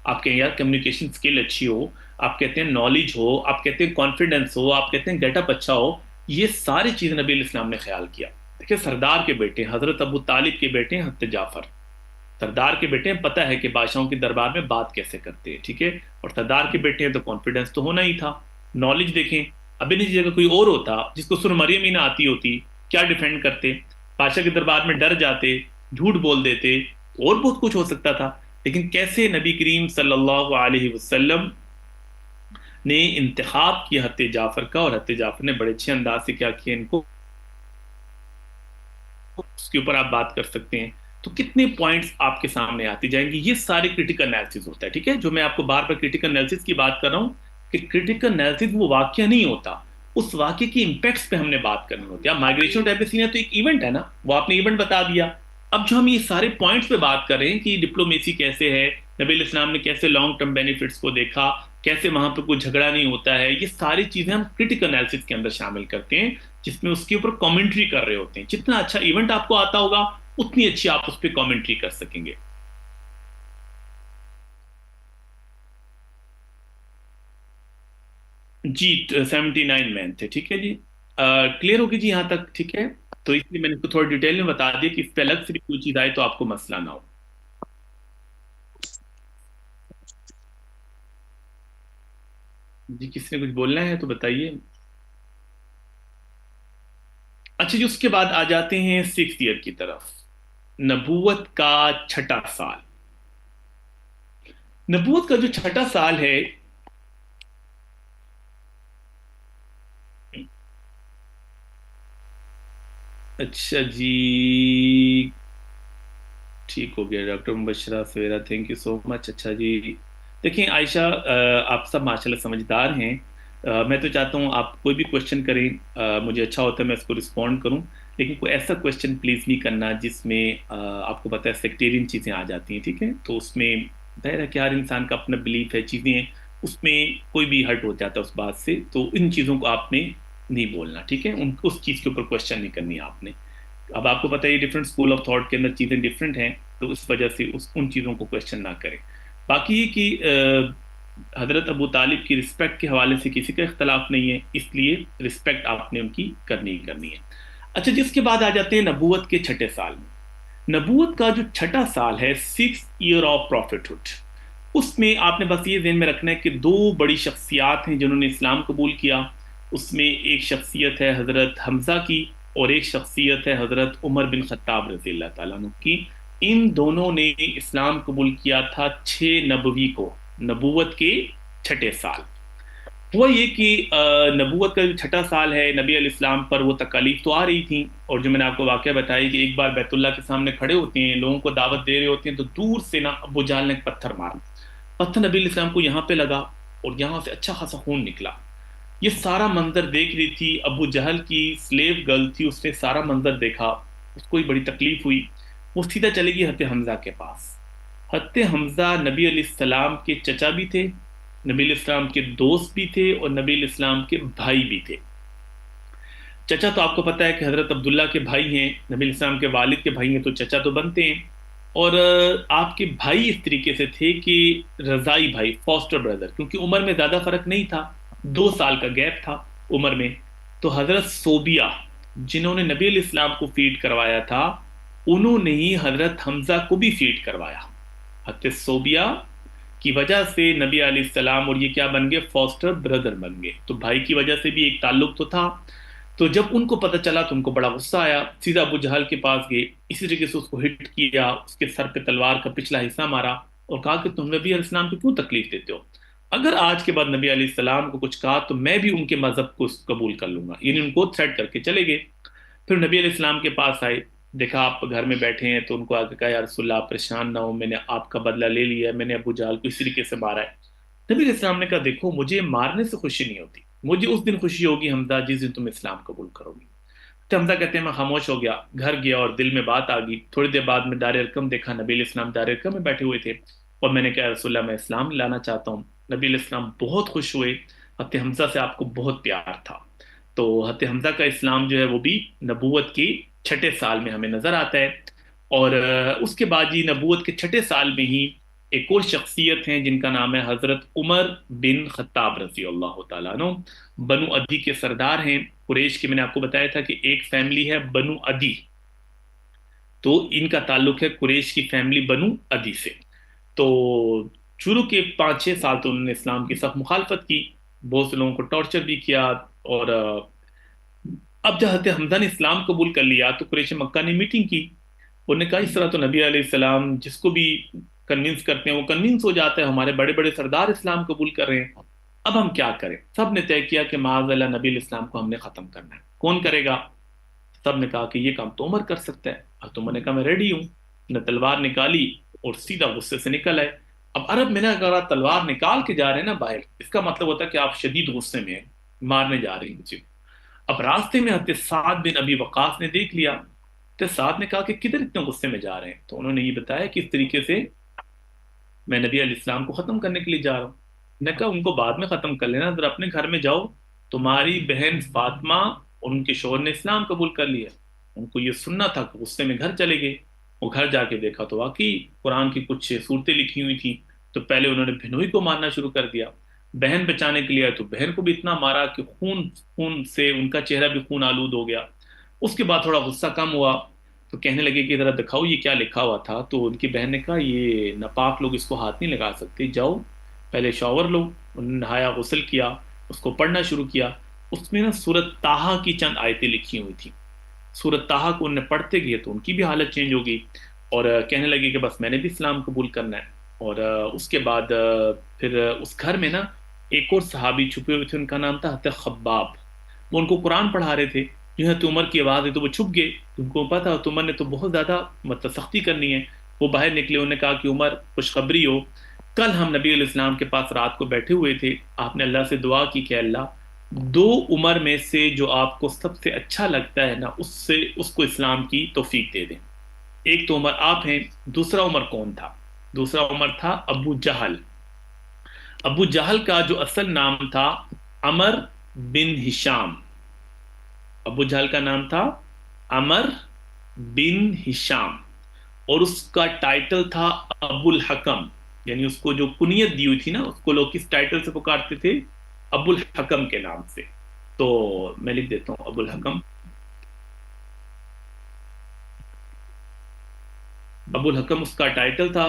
آپ کہیں یار کمیونیکیشن اسکل اچھی ہو، آپ کہتے ہیں نالج ہو، آپ کہتے ہیں کانفیڈنس ہو، آپ کہتے ہیں گیٹ اپ اچھا ہو. یہ ساری چیزیں نبی علیہ السلام نے خیال کیا. دیکھیں سردار کے بیٹے حضرت ابو طالب کے بیٹے حضرت جعفر، سردار کے بیٹے ہیں، پتہ ہے کہ بادشاہوں کے دربار میں بات کیسے کرتے ہیں، ٹھیک ہے. اور سردار کے بیٹے ہیں تو کانفیڈنس تو ہونا ہی تھا. نالج دیکھیں، اب انہیں جگہ کوئی اور ہوتا جس کو سورہ مریم ہی نہ آتی ہوتی، کیا ڈیفینڈ کرتے؟ بادشاہ کے دربار میں ڈر جاتے، جھوٹ بول دیتے، اور بہت کچھ ہو سکتا تھا. لیکن کیسے نبی کریم صلی اللہ علیہ وسلم نے انتخاب کیا حضرت جعفر کا، اور حضرت جعفر نے بڑے اچھے انداز سے کیا کیا ان کو، اس کے اوپر آپ بات کر سکتے ہیں. تو کتنے پوائنٹس آپ کے سامنے آتی جائیں گی. یہ سارے کریٹیکل انالیسز ہوتا ہے، ٹھیک ہے. جو میں آپ کو بار بار کریٹیکل انالیسز کی بات کر رہا ہوں کہ کریٹیکل انالیسز وہ واقعہ نہیں ہوتا، اس واقعے کی امپیکٹس پہ ہم نے بات کرنی ہوتی ہے. اب مائگریشن ٹائپ سین تو ایک ایونٹ ہے نا، وہ آپ نے ایونٹ بتا دیا. اب جو ہم یہ سارے پوائنٹس پہ بات کر رہے ہیں کہ ڈپلومیسی کیسے ہے، نبی علیہ السلام نے کیسے لانگ ٹرم بینیفٹس کو دیکھا، کیسے وہاں پہ کوئی جھگڑا نہیں ہوتا ہے، یہ ساری چیزیں ہم کریٹیکل انالیسز کے اندر شامل کرتے ہیں، جس میں اس کے اوپر کامنٹری کر رہے ہوتے ہیں. جتنا اچھا ایونٹ آپ کو آتا ہوگا اتنی اچھی آپ اس پہ کامنٹری کر سکیں گے. جی 79 مین تھے، ٹھیک ہے جی. کلیئر ہوگی جی یہاں تک، ٹھیک ہے. تو اس لیے میں نے اس کو تھوڑا ڈیٹیل میں بتا دیا کہ اس پہ الگ سے بھی کوئی چیز آئے تو آپ کو مسئلہ نہ ہو. جی کسی نے کچھ بولنا ہے تو بتائیے. اچھا جی، اس کے بعد آ جاتے ہیں 6 ایئر کی طرف. نبوت کا چھٹا سال. نبوت کا جو چھٹا سال ہے، اچھا جی ٹھیک ہو گیا doctor Mubashira Sawera, thank you so much. اچھا جی دیکھیں عائشہ، آپ سب ماشاءاللہ سمجھدار ہیں. میں تو چاہتا ہوں آپ کوئی بھی کوشچن کریں، مجھے اچھا ہوتا ہے میں اس کو رسپونڈ کروں. لیکن کوئی ایسا کوشچن پلیز نہیں کرنا جس میں آپ کو پتہ ہے سیکٹیرین چیزیں آ جاتی ہیں، ٹھیک ہے. تو اس میں ظاہر ہے کہ ہر انسان کا اپنا بلیف ہے، چیزیں ہیں، اس میں کوئی بھی ہرٹ ہو جاتا ہے اس بات سے. تو ان چیزوں کو آپ نے نہیں بولنا، ٹھیک ہے. اس چیز کے اوپر کوشچن نہیں کرنی آپ نے. اب آپ کو پتہ ہے یہ ڈفرینٹ اسکول آف تھاٹ کے اندر چیزیں ڈفرینٹ ہیں، تو اس وجہ سے ان چیزوں کو کوشچن نہ کریں. باقی یہ کہ حضرت ابو طالب کی رسپیکٹ کے حوالے سے کسی کا اختلاف نہیں ہے، اس لیے رسپیکٹ آپ نے ان کی کرنی ہی کرنی ہے. اچھا جس کے بعد آ جاتے ہیں نبوت کے چھٹے سال میں. نبوت کا جو چھٹا سال ہے، 6 ایئر آف پروفیٹہڈ، اس میں آپ نے بس یہ ذہن میں رکھنا ہے کہ دو بڑی شخصیات ہیں جنہوں نے اسلام قبول کیا. اس میں ایک شخصیت ہے حضرت حمزہ کی، اور ایک شخصیت ہے حضرت عمر بن خطاب رضی اللہ تعالیٰ عنہ کی. ان دونوں نے اسلام قبول کیا تھا 6 نبوی کو، نبوت کے چھٹے سال. ہوا یہ کہ نبوت کا جو چھٹا سال ہے، نبی علیہ السلام پر وہ تکالیف تو آ رہی تھیں. اور جو میں نے آپ کو واقعہ بتائی کہ ایک بار بیت اللہ کے سامنے کھڑے ہوتے ہیں، لوگوں کو دعوت دے رہے ہوتے ہیں، تو دور سے نا ابو جہل نے ایک پتھر مارا. پتھر نبی علیہ السلام کو یہاں پہ لگا اور یہاں سے اچھا خاصا خون نکلا. یہ سارا منظر دیکھ رہی تھی ابو جہل کی سلیو گرل تھی، اس نے سارا منظر دیکھا، اس کو ہی بڑی تکلیف ہوئی. وہ سیدھا چلے گی حضرت حمزہ کے پاس. حضرت حمزہ نبی علیہ السلام کے چچا بھی تھے، نبی علیہ السلام کے دوست بھی تھے، اور نبی علیہ السلام کے بھائی بھی تھے۔ چچا تو آپ کو پتہ ہے کہ حضرت عبداللہ کے بھائی ہیں، نبی علیہ السلام کے والد کے بھائی ہیں، تو چچا تو بنتے ہیں۔ اور آپ کے بھائی اس طریقے سے تھے کہ رضائی بھائی، فاسٹر بردر، کیونکہ عمر میں زیادہ فرق نہیں تھا، 2 سال کا گیپ تھا عمر میں۔ تو حضرت صوبیہ جنہوں نے نبی علیہ السلام کو فیڈ کروایا تھا، انہوں نے ہی حضرت حمزہ کو بھی فیڈ کروایا۔ حضرت صوبیہ کی وجہ سے نبی علیہ السلام اور یہ کیا بن گئے؟ فاسٹر بردر بن گئے۔ تو بھائی کی وجہ سے بھی ایک تعلق تو تھا۔ تو جب ان کو پتہ چلا تو ان کو بڑا غصہ آیا، سیدھا ابو جہل کے پاس گئے، اسی طریقے سے اس کو ہٹ کیا، اس کے سر پہ تلوار کا پچھلا حصہ مارا، اور کہا کہ تم نبی علیہ السلام کو کیوں تکلیف دیتے ہو؟ اگر آج کے بعد نبی علیہ السلام کو کچھ کہا تو میں بھی ان کے مذہب کو قبول کر لوں گا، یعنی ان کو تھریٹ کر کے چلے گئے۔ پھر نبی علیہ السلام کے پاس آئے، دیکھا آپ گھر میں بیٹھے ہیں، تو ان کو آ کے کہا یا رسول اللہ آپ پریشان نہ ہو، میں نے آپ کا بدلہ لے لیا ہے، میں نے ابو جہل کو اس طریقے سے مارا ہے۔ نبی علیہ السلام نے کہا دیکھو مجھے مارنے سے خوشی نہیں ہوتی، مجھے اس دن خوشی ہوگی حمزہ جس دن تم اسلام قبول کرو گی۔ تو حمزہ کہتے ہیں میں خاموش ہو گیا، گھر گیا اور دل میں بات آ گئی۔ تھوڑی دیر بعد میں دار ارقم دیکھا، نبی علیہ السلام دار ارقم میں بیٹھے ہوئے تھے، اور میں نے کہا رسول اللہ میں اسلام لانا چاہتا ہوں۔ نبی علیہ السلام بہت خوش ہوئے، حضرت حمزہ سے آپ کو بہت پیار تھا۔ تو حضرت حمزہ کا اسلام جو ہے وہ بھی نبوت کے چھٹے سال میں ہمیں نظر آتا ہے۔ اور اس کے بعد ہی نبوت کے چھٹے سال میں ہی ایک اور شخصیت ہیں جن کا نام ہے حضرت عمر بن خطاب رضی اللہ تعالیٰ عنہ، بنو ادی کے سردار ہیں قریش کی۔ میں نے آپ کو بتایا تھا کہ ایک فیملی ہے بنو ادی، تو ان کا تعلق ہے قریش کی فیملی بنو ادی سے۔ تو شروع کے 5-6 سال تو انہوں نے اسلام کی سخت مخالفت کی، بہت سے لوگوں کو ٹارچر بھی کیا۔ اور اب جب حضرت حمزہ نے اسلام قبول کر لیا تو قریش مکہ نے میٹنگ کی، انہوں نے کہا اس طرح تو نبی علیہ السلام جس کو بھی کنونس کرتے ہیں وہ کنونس ہو جاتا ہے، ہمارے بڑے بڑے سردار اسلام قبول کر رہے ہیں، اب ہم کیا کریں؟ سب نے طے کیا کہ معاذ اللہ نبی علیہ السلام کو ہم نے ختم کرنا ہے۔ کون کرے گا؟ سب نے کہا کہ یہ کام تو عمر کر سکتا ہے۔ اور تو عمر نے کہا میں ریڈی ہوں، نے تلوار نکالی اور سیدھا غصے سے نکل آئے۔ اب عرب میں نا اگر آپ تلوار نکال کے جا رہے ہیں نا باہر، اس کا مطلب ہوتا ہے کہ آپ شدید غصے میں ہیں، مارنے جا رہے ہیں کسی کو۔ اب راستے میں حضرت سعد بن ابی وقاص نے دیکھ لیا، تو سعد نے کہا کہ کدھر اتنے غصے میں جا رہے ہیں؟ تو انہوں نے یہ بتایا کہ اس طریقے سے میں نبی علیہ السلام کو ختم کرنے کے لیے جا رہا ہوں۔ نے کہا ان کو بعد میں ختم کر لینا، ذرا اپنے گھر میں جاؤ، تمہاری بہن فاطمہ اور ان کے شوہر نے اسلام قبول کر لیا۔ ان کو یہ سننا تھا کہ غصے میں گھر چلے گئے۔ وہ گھر جا کے دیکھا تو واقعی قرآن کی کچھ صورتیں لکھی ہوئی تھیں۔ تو پہلے انہوں نے بہنوئی کو مارنا شروع کر دیا، بہن بچانے کے لیے آئے تو بہن کو بھی اتنا مارا کہ خون خون سے ان کا چہرہ بھی خون آلود ہو گیا۔ اس کے بعد تھوڑا غصہ کم ہوا تو کہنے لگے کہ ذرا دکھاؤ یہ کیا لکھا ہوا تھا۔ تو ان کی بہن نے کہا یہ ناپاک لوگ اس کو ہاتھ نہیں لگا سکتے، جاؤ پہلے شاور لو۔ انہوں نے نہایا، غسل کیا، اس کو پڑھنا شروع کیا۔ اس میں نا سورت طٰہٰ کی چند آیتیں لکھی ہوئی تھیں۔ سورت طٰہٰ کو انہیں پڑھتے گئے تو ان کی بھی حالت چینج ہو گئی، اور کہنے لگے کہ بس میں نے بھی اسلام قبول کرنا ہے۔ اور اس کے بعد پھر اس گھر میں نا ایک اور صحابی چھپے ہوئے تھے، ان کا نام تھا حضرت خباب۔ وہ ان کو قرآن پڑھا رہے تھے، جو ہے تو عمر کی آواز ہے تو وہ چھپ گئے، ان کو پتا تو عمر نے تو بہت زیادہ مطلب سختی کرنی ہے۔ وہ باہر نکلے، انہوں نے کہا کہ عمر خوشخبری ہو، کل ہم نبی علیہ السلام کے پاس رات کو بیٹھے ہوئے تھے، آپ نے اللہ سے دعا کی کہ اللہ 2 عمر میں سے جو آپ کو سب سے اچھا لگتا ہے نا اس کو اسلام کی توفیق دے دیں۔ ایک تو عمر آپ ہیں، دوسرا عمر کون تھا؟ دوسرا عمر تھا ابو جہل۔ ابو جہل کا جو اصل نام تھا عمر بن ہشام۔ ابو جہل کا نام تھا عمر بن ہشام، اور اس کا ٹائٹل تھا ابو الحکم، یعنی اس کو جو کنیت دی ہوئی تھی نا، اس کو لوگ کس ٹائٹل سے پکارتے تھے؟ ابو الحکم کے نام سے۔ تو میں لکھ دیتا ہوں ابو الحکم۔ ابو الحکم اس کا ٹائٹل تھا،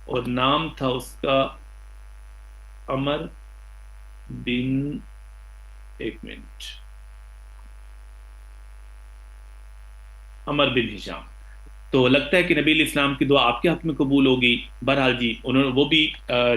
اور نام تھا اس کا عمر بن، ایک منٹ، عمر بن ہشام۔ تو لگتا ہے کہ نبی علیہ السلام کی دعا آپ کے حق میں قبول ہوگی۔ بہرحال جی وہ بھی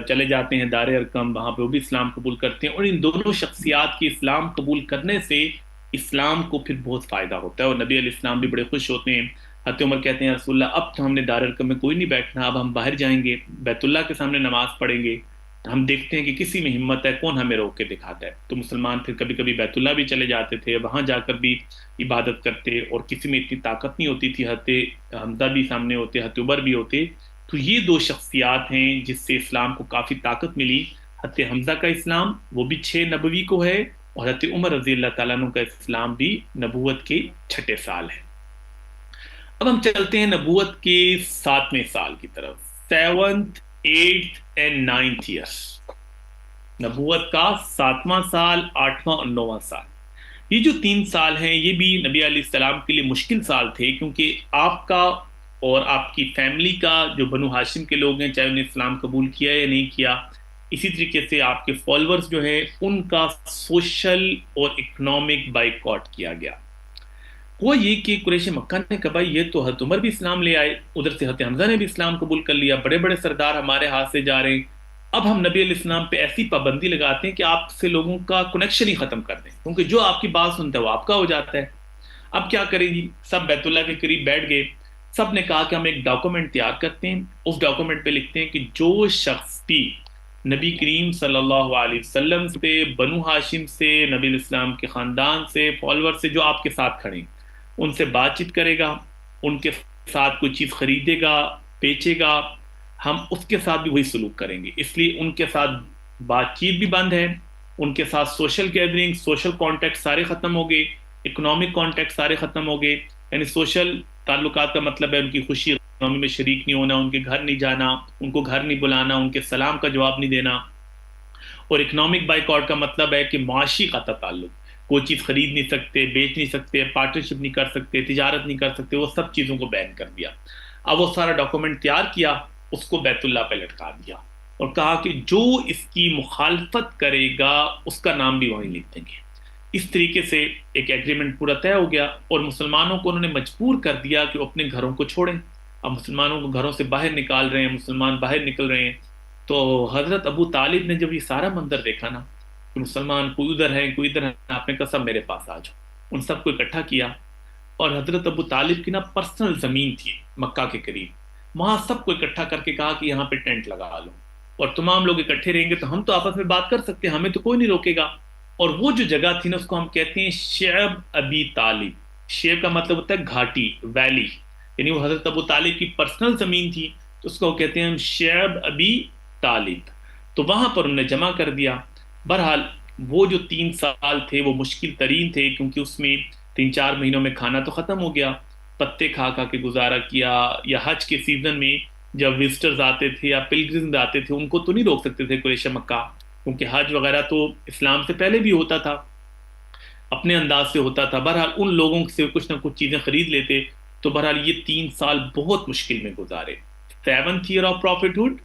چلے جاتے ہیں دار ارقم، وہاں پہ وہ بھی اسلام قبول کرتے ہیں، اور ان دونوں شخصیات کی اسلام قبول کرنے سے اسلام کو پھر بہت فائدہ ہوتا ہے، اور نبی علیہ السلام بھی بڑے خوش ہوتے ہیں۔ حضرت عمر کہتے ہیں رسول اللہ اب تو ہم نے دار ارقم میں کوئی نہیں بیٹھنا، اب ہم باہر جائیں گے، بیت اللہ کے سامنے نماز پڑھیں گے، ہم دیکھتے ہیں کہ کسی میں ہمت ہے، کون ہمیں روک کے دکھاتا ہے۔ تو مسلمان پھر کبھی کبھی بیت اللہ بھی چلے جاتے تھے، وہاں جا کر بھی عبادت کرتے، اور کسی میں اتنی طاقت نہیں ہوتی تھی، حضرت حمزہ بھی سامنے ہوتے، حضرت عمر بھی ہوتے، تو یہ دو شخصیات ہیں جس سے اسلام کو کافی طاقت ملی. حضرت حمزہ کا اسلام وہ بھی 6 نبوی کو ہے، اور حضرت عمر رضی اللہ تعالیٰ عنہ کا اسلام بھی نبوت کے 6 سال ہے. اب ہم چلتے ہیں نبوت کے 7ویں سال کی طرف. 7th 8th and 9th years. نبوت کا 7واں سال، 8واں اور 9واں سال. یہ جو 3 سال ہیں یہ بھی نبی علیہ السلام کے لیے مشکل سال تھے، کیونکہ آپ کا اور آپ کی فیملی کا جو بنو ہاشم کے لوگ ہیں، چاہے انہیں اسلام قبول کیا یا نہیں کیا، اسی طریقے سے آپ کے فالورز جو ہیں ان کا سوشل اور اکنامک بائیکاٹ کیا گیا. وہ یہ کہ قریش مکہ نے کہا بھائی یہ تو حضرت عمر بھی اسلام لے آئے، ادھر سے حضرت حمزہ نے بھی اسلام قبول کر لیا، بڑے بڑے سردار ہمارے ہاتھ سے جا رہے ہیں، اب ہم نبی علیہ السلام پہ ایسی پابندی لگاتے ہیں کہ آپ سے لوگوں کا کنیکشن ہی ختم کر دیں، کیونکہ جو آپ کی بات سنتا ہے وہ آپ کا ہو جاتا ہے. اب کیا کریں جی؟ سب بیت اللہ کے قریب بیٹھ گئے. سب نے کہا کہ ہم ایک ڈاکومنٹ تیار کرتے ہیں، اس ڈاکومنٹ پہ لکھتے ہیں کہ جو شخص بھی نبی کریم صلی اللہ علیہ وسلم سے، بنو ہاشم سے، نبی علیہ السلام کے خاندان سے، فالور سے، جو آپ کے ساتھ کھڑے ہیں ان سے بات چیت کرے گا، ان کے ساتھ کوئی چیز خریدے گا، بیچے گا، ہم اس کے ساتھ بھی وہی سلوک کریں گے. اس لیے ان کے ساتھ بات چیت بھی بند ہے، ان کے ساتھ سوشل گیدرنگ، سوشل کانٹیکٹ سارے ختم ہو گئے، اکنامک کانٹیکٹ سارے ختم ہو گئے. یعنی سوشل تعلقات کا مطلب ہے ان کی خوشی غمی میں شریک نہیں ہونا، ان کے گھر نہیں جانا، ان کو گھر نہیں بلانا، ان کے سلام کا جواب نہیں دینا. اور اکنامک بائیکاٹ کا مطلب ہے کہ معاشی قطع تعلق، کوئی چیز خرید نہیں سکتے، بیچ نہیں سکتے، پارٹنرشپ نہیں کر سکتے، تجارت نہیں کر سکتے، وہ سب چیزوں کو بین کر دیا. اب وہ سارا ڈاکومنٹ تیار کیا، اس کو بیت اللہ پہ لٹکا دیا اور کہا کہ جو اس کی مخالفت کرے گا اس کا نام بھی وہیں لکھ دیں گے. اس طریقے سے ایک ایگریمنٹ پورا طے ہو گیا، اور مسلمانوں کو انہوں نے مجبور کر دیا کہ وہ اپنے گھروں کو چھوڑیں. اب مسلمانوں کو گھروں سے باہر نکال رہے ہیں، مسلمان باہر نکل رہے ہیں. تو حضرت ابو طالب نے جب یہ سارا منظر دیکھا نا کہ مسلمان کوئی ادھر ہے کوئی ادھر ہے، آپ نے کہا سب میرے پاس آ جاؤ. ان سب کو اکٹھا کیا، اور حضرت ابو طالب کی نا پرسنل زمین تھی مکہ کے قریب، وہاں سب کو اکٹھا کر کے کہا کہ یہاں پہ ٹینٹ لگا لو، اور تمام لوگ اکٹھے رہیں گے تو ہم تو آپس میں بات کر سکتے ہیں، ہمیں تو کوئی نہیں روکے گا. اور وہ جو جگہ تھی نا اس کو ہم کہتے ہیں شعب ابی طالب. شعب کا مطلب ہوتا ہے گھاٹی، ویلی، یعنی وہ حضرت ابو طالب کی پرسنل زمین تھی، تو اس کو کہتے ہیں ہم شعب ابی طالب. تو وہاں پر انہوں نے جمع کر دیا. بہرحال وہ جو 3 سال تھے وہ مشکل ترین تھے، کیونکہ اس میں 3 4 مہینوں میں کھانا تو ختم ہو گیا، پتے کھا کھا کے گزارا کیا. یا حج کے سیزن میں جب وزٹرز آتے تھے یا پلگرمز آتے تھے ان کو تو نہیں روک سکتے تھے قریش مکہ، کیونکہ حج وغیرہ تو اسلام سے پہلے بھی ہوتا تھا، اپنے انداز سے ہوتا تھا. بہرحال ان لوگوں سے کچھ نہ کچھ چیزیں خرید لیتے. تو بہرحال یہ 3 سال بہت مشکل میں گزارے. 7th year of prophethood،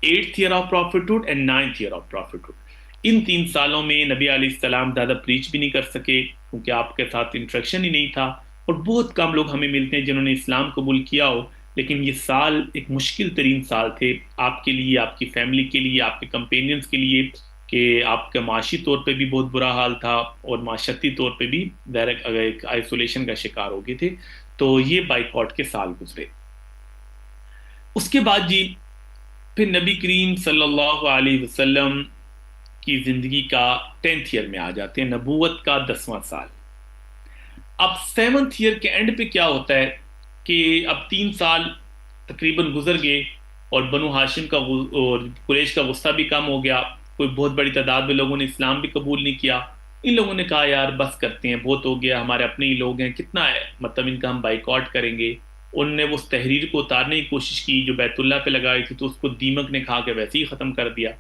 8th year of prophethood and 9th year of prophethood. ان 3 سالوں میں نبی علیہ السلام زیادہ پریچ بھی نہیں کر سکے، کیونکہ آپ کے ساتھ انٹریکشن ہی نہیں تھا، اور بہت کم لوگ ہمیں ملتے ہیں جنہوں نے اسلام قبول کیا ہو. لیکن یہ سال ایک مشکل ترین سال تھے آپ کے لیے، آپ کی فیملی کے لیے، آپ کے کمپینینز کے لیے، کہ آپ کا معاشی طور پہ بھی بہت برا حال تھا اور معاشرتی طور پہ بھی ایک آئسولیشن کا شکار ہو گئے تھے. تو یہ بائیکاٹ کے سال گزرے. اس کے بعد جی پھر نبی کریم صلی اللہ علیہ وسلم کی زندگی کا 10th year میں آ جاتے ہیں، نبوت کا 10واں سال. اب 7th year کے اینڈ پہ کیا ہوتا ہے کہ اب 3 سال تقریباً گزر گئے، اور بنو ہاشم کا اور قریش کا غصہ بھی کم ہو گیا، کوئی بہت بڑی تعداد میں لوگوں نے اسلام بھی قبول نہیں کیا. ان لوگوں نے کہا یار بس کرتے ہیں، بہت ہو گیا، ہمارے اپنے ہی لوگ ہیں، کتنا ہے مطلب ان کا ہم بائیکاٹ کریں گے. ان نے اس تحریر کو اتارنے کی کوشش کی جو بیت اللہ پہ لگائی تھی، تو اس کو دیمک نے کھا کے ویسے ہی ختم کر دیا.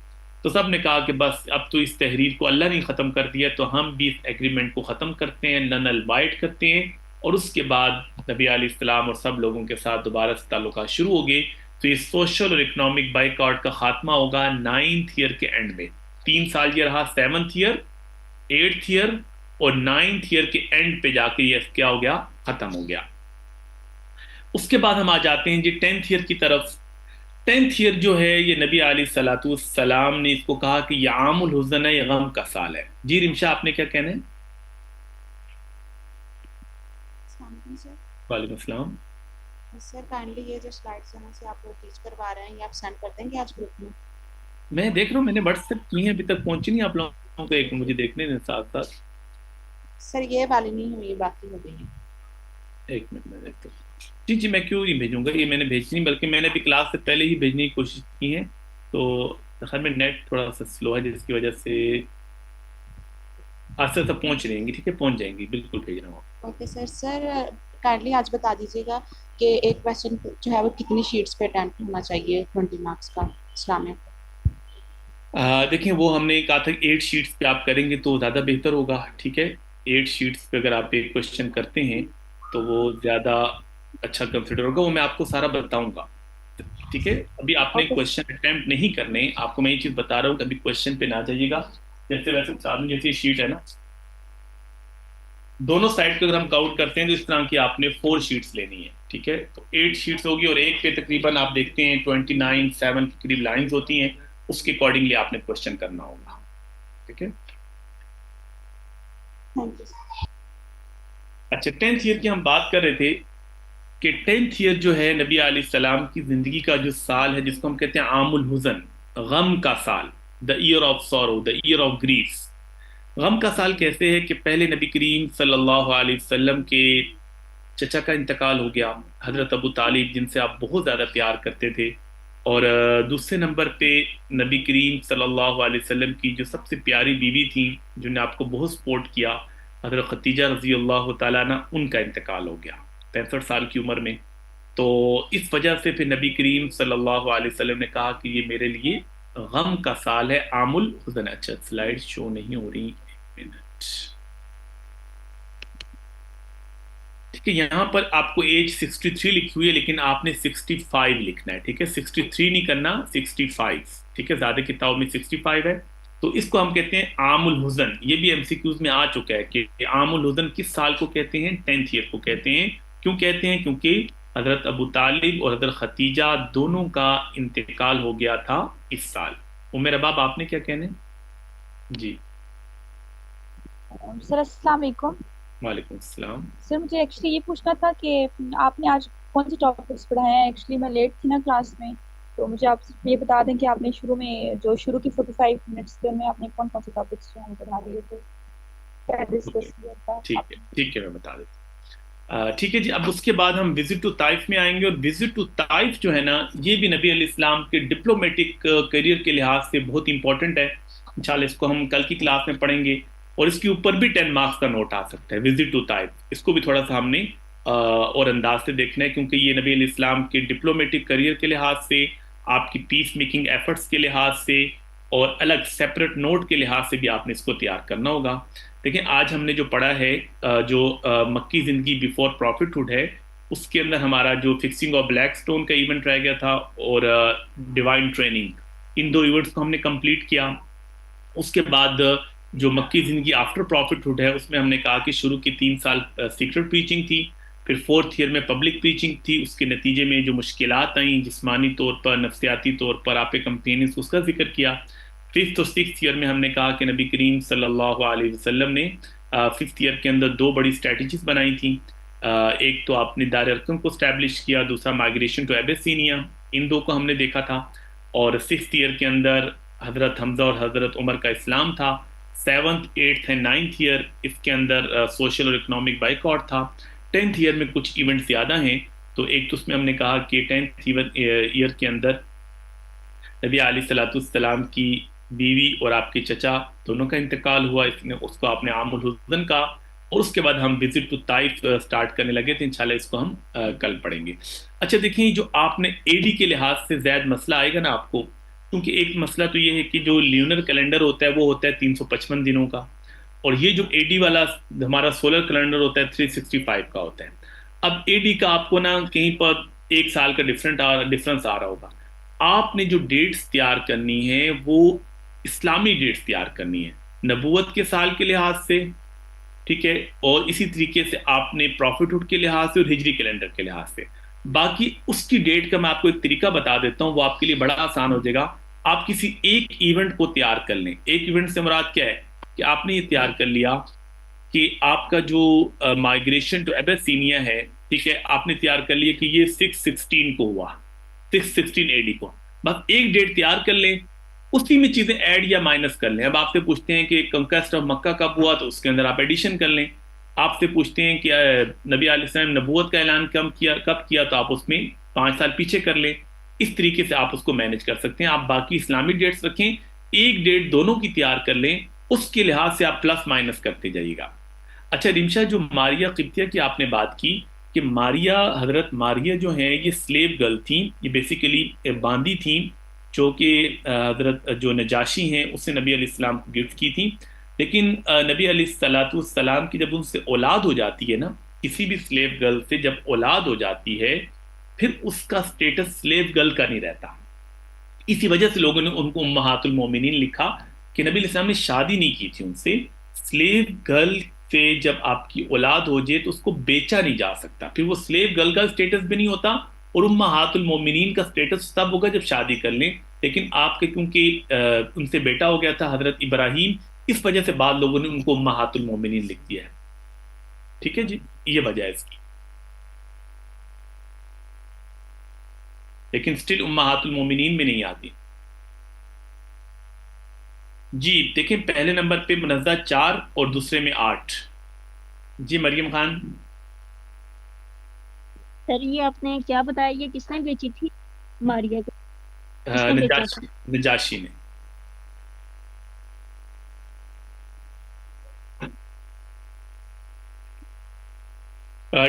تو سب نے کہا کہ بس اب تو اس تحریر کو اللہ نے ختم کر دیا، تو ہم بھی اس ایگریمنٹ کو ختم کرتے ہیں، نن البائٹ کرتے ہیں. اور اس کے بعد نبی علیہ السلام اور سب لوگوں کے ساتھ دوبارہ سے تعلقات شروع ہو گئے. تو یہ سوشل اور اکنامک بائیکاٹ کا خاتمہ ہوگا 9th year کے اینڈ میں. 3 سال یہ رہا، 7th year، 8th year اور 9th year کے اینڈ پہ جا کے یہ کیا ہو گیا، ختم ہو گیا. اس کے بعد ہم آ جاتے ہیں جی 10th year کی طرف. 10th year جو ہے یہ نبی علیہ الصلوۃ والسلام نے اس کو کہا کہ یہ عام الحزن ہے، یہ غم کا سال ہے. جی رمشا آپ نے کیا کہنا ہے؟ السلام علیکم سر. وعلیکم السلام. سر کائنڈلی یہ جو سلائڈس ہیں سے آپ لوگ ٹیچ کروا رہے ہیں یہ آپ سینڈ کر دیں گے آج گروپ میں؟ میں دیکھ رہا ہوں، میں نے واٹس ایپ کی ہیں، ابھی تک پہنچی نہیں آپ لوگوں کو. ایک مجھے دیکھنے دیں ساتھ ساتھ. سر یہ والی نہیں ہوئی، باقی ہو گئی ہیں. ایک منٹ میں دیکھتا ہوں. جی جی، میں کیوں نہیں بھیجوں گا، یہ میں نے بھیجنی، بلکہ میں نے بھی کلاس سے پہلے ہی بھیجنے کی کوشش کی ہے، تو خیر میں نیٹ تھوڑا سا سلو ہے جس کی وجہ سے آستے آستے پہنچ رہیں گی، ٹھیک ہے پہنچ جائیں گی، بالکل بھیج رہا ہوں. Okay sir. سر کائنڈلی آج بتا دیجیے گا کہ ایک کویشچن جو ہے وہ کتنی شیٹس پہ اٹیمپٹ ہونا چاہیے 20 مارکس کا اسلامیہ؟ دیکھیں وہ ہم نے کہا تھا 8 شیٹس پہ آپ کریں گے تو زیادہ بہتر ہوگا، ٹھیک ہے. 8 شیٹس پہ اگر آپ ایک کوشچن کرتے ہیں تو وہ زیادہ اچھا کنسیڈر ہوگا، وہ میں آپ کو سارا بتاؤں گا، ٹھیک ہے. ابھی آپ نے اوکے. کوشچن اٹمپٹ نہیں کرنے، آپ کو میں یہ چیز بتا رہا ہوں کہ ابھی کوشچن پہ نہ جائیے گا. جیسے ویسے سامنے جیسی شیٹ ہے نا، دونوں سائڈ پہ اگر ہم کاؤنٹ کرتے ہیں تو اس طرح کی آپ نے 4 شیٹس لینی ہے، ٹھیک ہے. تو 8 شیٹس ہوگی اور ایک پہ تقریباً آپ دیکھتے ہیں 29 7 کے قریب لائنز ہوتی ہیں، اس کے اکارڈنگلی آپ نے کوشچن کرنا ہوگا، ٹھیک ہے. Thank you. اچھا 10th ایئر کی ہم بات کر رہے تھے کہ 10th ایئر جو ہے نبی علیہ السلام کی زندگی کا جو سال ہے جس کو ہم کہتے ہیں عام الحزن، غم کا سال، the year of sorrow, the year of griefs. غم کا سال کیسے ہے کہ پہلے نبی کریم صلی اللہ علیہ وسلم کے چچا کا انتقال ہو گیا، حضرت ابو طالب، جن سے آپ بہت زیادہ پیار کرتے تھے. اور دوسرے نمبر پہ نبی کریم صلی اللہ علیہ وسلم کی جو سب سے پیاری بیوی تھیں، جن نے آپ کو بہت سپورٹ کیا، حضرت خدیجہ رضی اللہ تعالیٰ عنہ، ان کا انتقال ہو گیا 65 سال کی عمر میں. تو اس وجہ سے پھر نبی کریم صلی اللہ علیہ وسلم نے کہا کہ یہ میرے لیے غم کا سال ہے، عام الحزن. اچھا سلائڈ شو نہیں ہو رہی، ایک منٹ. ٹھیک ہے یہاں پر آپ کو ایج 63 لکھی ہوئی ہے، لیکن آپ نے 65 لکھنا ہے، ٹھیک ہے. 63 نہیں کرنا، 65، ٹھیک ہے. زیادہ کتابوں میں 65 ہے. تو اس کو ہم کہتے ہیں عام الحزن. یہ بھی ایم سی کیوز میں آ چکا ہے کہ عام الحزن کس سال کو کہتے ہیں؟ 10th ایئر کو کہتے ہیں. کیوں کہتے ہیں؟ کیونکہ حضرت ابو طالب اور حضرت ختیجہ دونوں کا انتقال ہو گیا تھا اس سال. عمر اباب آپ نے کیا کہنے؟ جی. سر السلام علیکم. وعلیکم السلام. سر مجھے ایکچولی یہ پوچھنا تھا کہ آپ نے آج کون سے ٹاپکس پڑھائے ہیں؟ ایکچولی میں لیٹ تھی نا کلاس میں، تو مجھے آپ صرف یہ بتا دیں کہ آپ نے شروع کی 45 منٹس کے میں آپ نے کون کون سے ٹاپکس جو ہیں پڑھا دیے تھے، کیا ڈسکس کیا تھا ٹھیک ہے ٹھیک ہے، میں بتا دیتا ہوں. ٹھیک ہے جی. اب اس کے بعد ہم وزٹ ٹو طائف میں آئیں گے، اور وزٹ ٹو طائف جو ہے نا یہ بھی نبی علیہ السلام کے ڈپلومیٹک کیریئر کے لحاظ سے بہت امپورٹنٹ ہے. انشاءاللہ اس کو ہم کل کی کلاس میں پڑھیں گے، اور اس کے اوپر بھی 10 مارکس کا نوٹ آ سکتا ہے. وزٹ ٹو طائف، اس کو بھی تھوڑا سا ہم نے اور انداز سے دیکھنا ہے، کیونکہ یہ نبی علیہ السلام کے ڈپلومیٹک کیریئر کے لحاظ سے، آپ کی پیس میکنگ ایفرٹس کے لحاظ سے، اور الگ سیپریٹ نوٹ کے لحاظ سے بھی آپ نے اس کو تیار کرنا ہوگا. دیکھیں آج ہم نے جو پڑھا ہے جو مکی زندگی بیفور پروفٹ ہوڈ ہے، اس کے اندر ہمارا جو فکسنگ آف بلیک سٹون کا ایونٹ رہ گیا تھا، اور ڈیوائن ٹریننگ، ان 2 ایونٹس کو ہم نے کمپلیٹ کیا. اس کے بعد جو مکی زندگی آفٹر پروفٹ ہوڈ ہے، اس میں ہم نے کہا کہ شروع کی 3 سال سیکرٹ پریچنگ تھی، پھر 4th ایئر میں پبلک پریچنگ تھی. اس کے نتیجے میں جو مشکلات آئیں جسمانی طور پر، نفسیاتی طور پر، آپ کمپینینس، اس کا ذکر کیا. 5th اور 6th ایئر میں ہم نے کہا کہ نبی کریم صلی اللہ علیہ وسلم نے 5th ایئر کے اندر 2 بڑی اسٹریٹجیز بنائی تھیں. ایک تو آپ نے دار ارقم کو اسٹیبلش کیا، دوسرا مائگریشن ٹو ایبیسینیا، ان 2 کو ہم نے دیکھا تھا. اور 6th ایئر کے اندر حضرت حمزہ اور حضرت عمر کا اسلام تھا. 7th 8th and 9th year اس کے اندر سوشل اور اکنامک بائیکاٹ تھا. 10th ایئر میں کچھ ایونٹ زیادہ ہیں، تو ایک تو اس میں ہم نے کہا کہ 10th ایئر کے اندر نبی علیہ الصلوۃ والسلام کی بیوی اور آپ کے چچا دونوں کا انتقال ہوا، اس کو آپ نے عام الحزن کا. اور اس کے بعد ہم وزٹ ٹو طائف سٹارٹ کرنے لگے تھے، انشاءاللہ اس کو ہم کل پڑھیں گے. اچھا دیکھیں جو آپ نے اے ڈی کے لحاظ سے زائد مسئلہ آئے گا نا آپ کو، کیونکہ ایک مسئلہ تو یہ ہے کہ جو لیونر کیلنڈر ہوتا ہے وہ ہوتا ہے 355 دنوں کا، اور یہ جو اے ڈی والا ہمارا سولر کیلنڈر ہوتا ہے 365 کا ہوتا ہے. اب اے ڈی کا آپ کو نا کہیں پر 1 سال کا ڈفرنس آ رہا ہوگا. آپ نے جو ڈیٹس تیار کرنی ہے وہ اسلامی ڈیٹس تیار کرنی ہے، نبوت کے سال کے لحاظ سے، ٹھیک ہے، اور اسی طریقے سے آپ نے پروفٹ ہوڈ کے لحاظ سے اور ہجری کیلنڈر کے لحاظ سے. باقی اس کی ڈیٹ کا میں آپ کو ایک طریقہ بتا دیتا ہوں، وہ آپ کے لیے بڑا آسان ہو جائے گا. آپ کسی ایک ایونٹ کو تیار کر لیں. ایک ایونٹ سے مراد کیا ہے کہ آپ نے یہ تیار کر لیا کہ آپ کا جو مائگریشن ٹو ایبیسینیا ہے، ٹھیک ہے، آپ نے تیار کر لیا کہ یہ 616 کو ہوا، 616 اے ڈی کو. بس ایک ڈیٹ تیار کر لیں، اسی میں چیزیں ایڈ یا مائنس کر لیں. اب آپ سے پوچھتے ہیں کہ کنکسٹ آف مکہ کب ہوا، تو اس کے اندر آپ ایڈیشن کر لیں. آپ سے پوچھتے ہیں کہ نبی علیہ السلام نے نبوت کا اعلان کب کیا، تو آپ اس میں 5 سال پیچھے کر لیں. اس طریقے سے آپ اس کو مینج کر سکتے ہیں. آپ باقی اسلامک ڈیٹس رکھیں، ایک ڈیٹ دونوں کی تیار کر لیں، اس کے لحاظ سے آپ پلس مائنس کرتے جائیے گا. اچھا رمشا، جو ماریہ قبطیہ کی آپ نے بات کی کہ ماریہ، حضرت ماریہ جو ہیں یہ سلیو گرل تھیں، یہ بیسیکلی باندی تھیں، جو کہ حضرت جو نجاشی ہیں اس نے نبی علیہ السلام کو گفٹ کی تھی. لیکن نبی علیہ الصلوۃ والسلام کی جب ان سے اولاد ہو جاتی ہے نا، کسی بھی سلیو گرل سے جب اولاد ہو جاتی ہے، پھر اس کا سٹیٹس سلیو گرل کا نہیں رہتا. اسی وجہ سے لوگوں نے ان کو امہات المومنین لکھا کہ نبی علیہ السلام نے شادی نہیں کی تھی ان سے. سلیو گرل سے جب آپ کی اولاد ہو جائے تو اس کو بیچا نہیں جا سکتا، پھر وہ سلیو گرل کا سٹیٹس بھی نہیں ہوتا، اور امہات المومنین کا سٹیٹس تب ہوگا جب شادی کر لیں. لیکن آپ کے کیونکہ ان سے بیٹا ہو گیا تھا حضرت ابراہیم، اس وجہ سے بعض لوگوں نے ان کو امہات المومنین لکھ دیا ہے. ٹھیک ہے جی، یہ وجہ ہے اس کی. لیکن سٹل امہات المومنین میں نہیں آتی. جی دیکھیں، پہلے نمبر پہ منزہ 4 اور دوسرے میں 8. جی مریم خان. سر یہ آپ نے کیا بتایا، یہ کس نے بیچی تھی ماریا کو، کس نے بیچا تھا؟ نجاشی نے.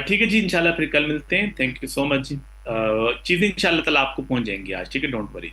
ٹھیک ہے جی، انشاءاللہ پھر کل ملتے ہیں. تھینک یو سو مچ جی. چیزیں انشاءاللہ تعالیٰ آپ کو پہنچ جائیں گی آج. ٹھیک ہے، ڈونٹ وری.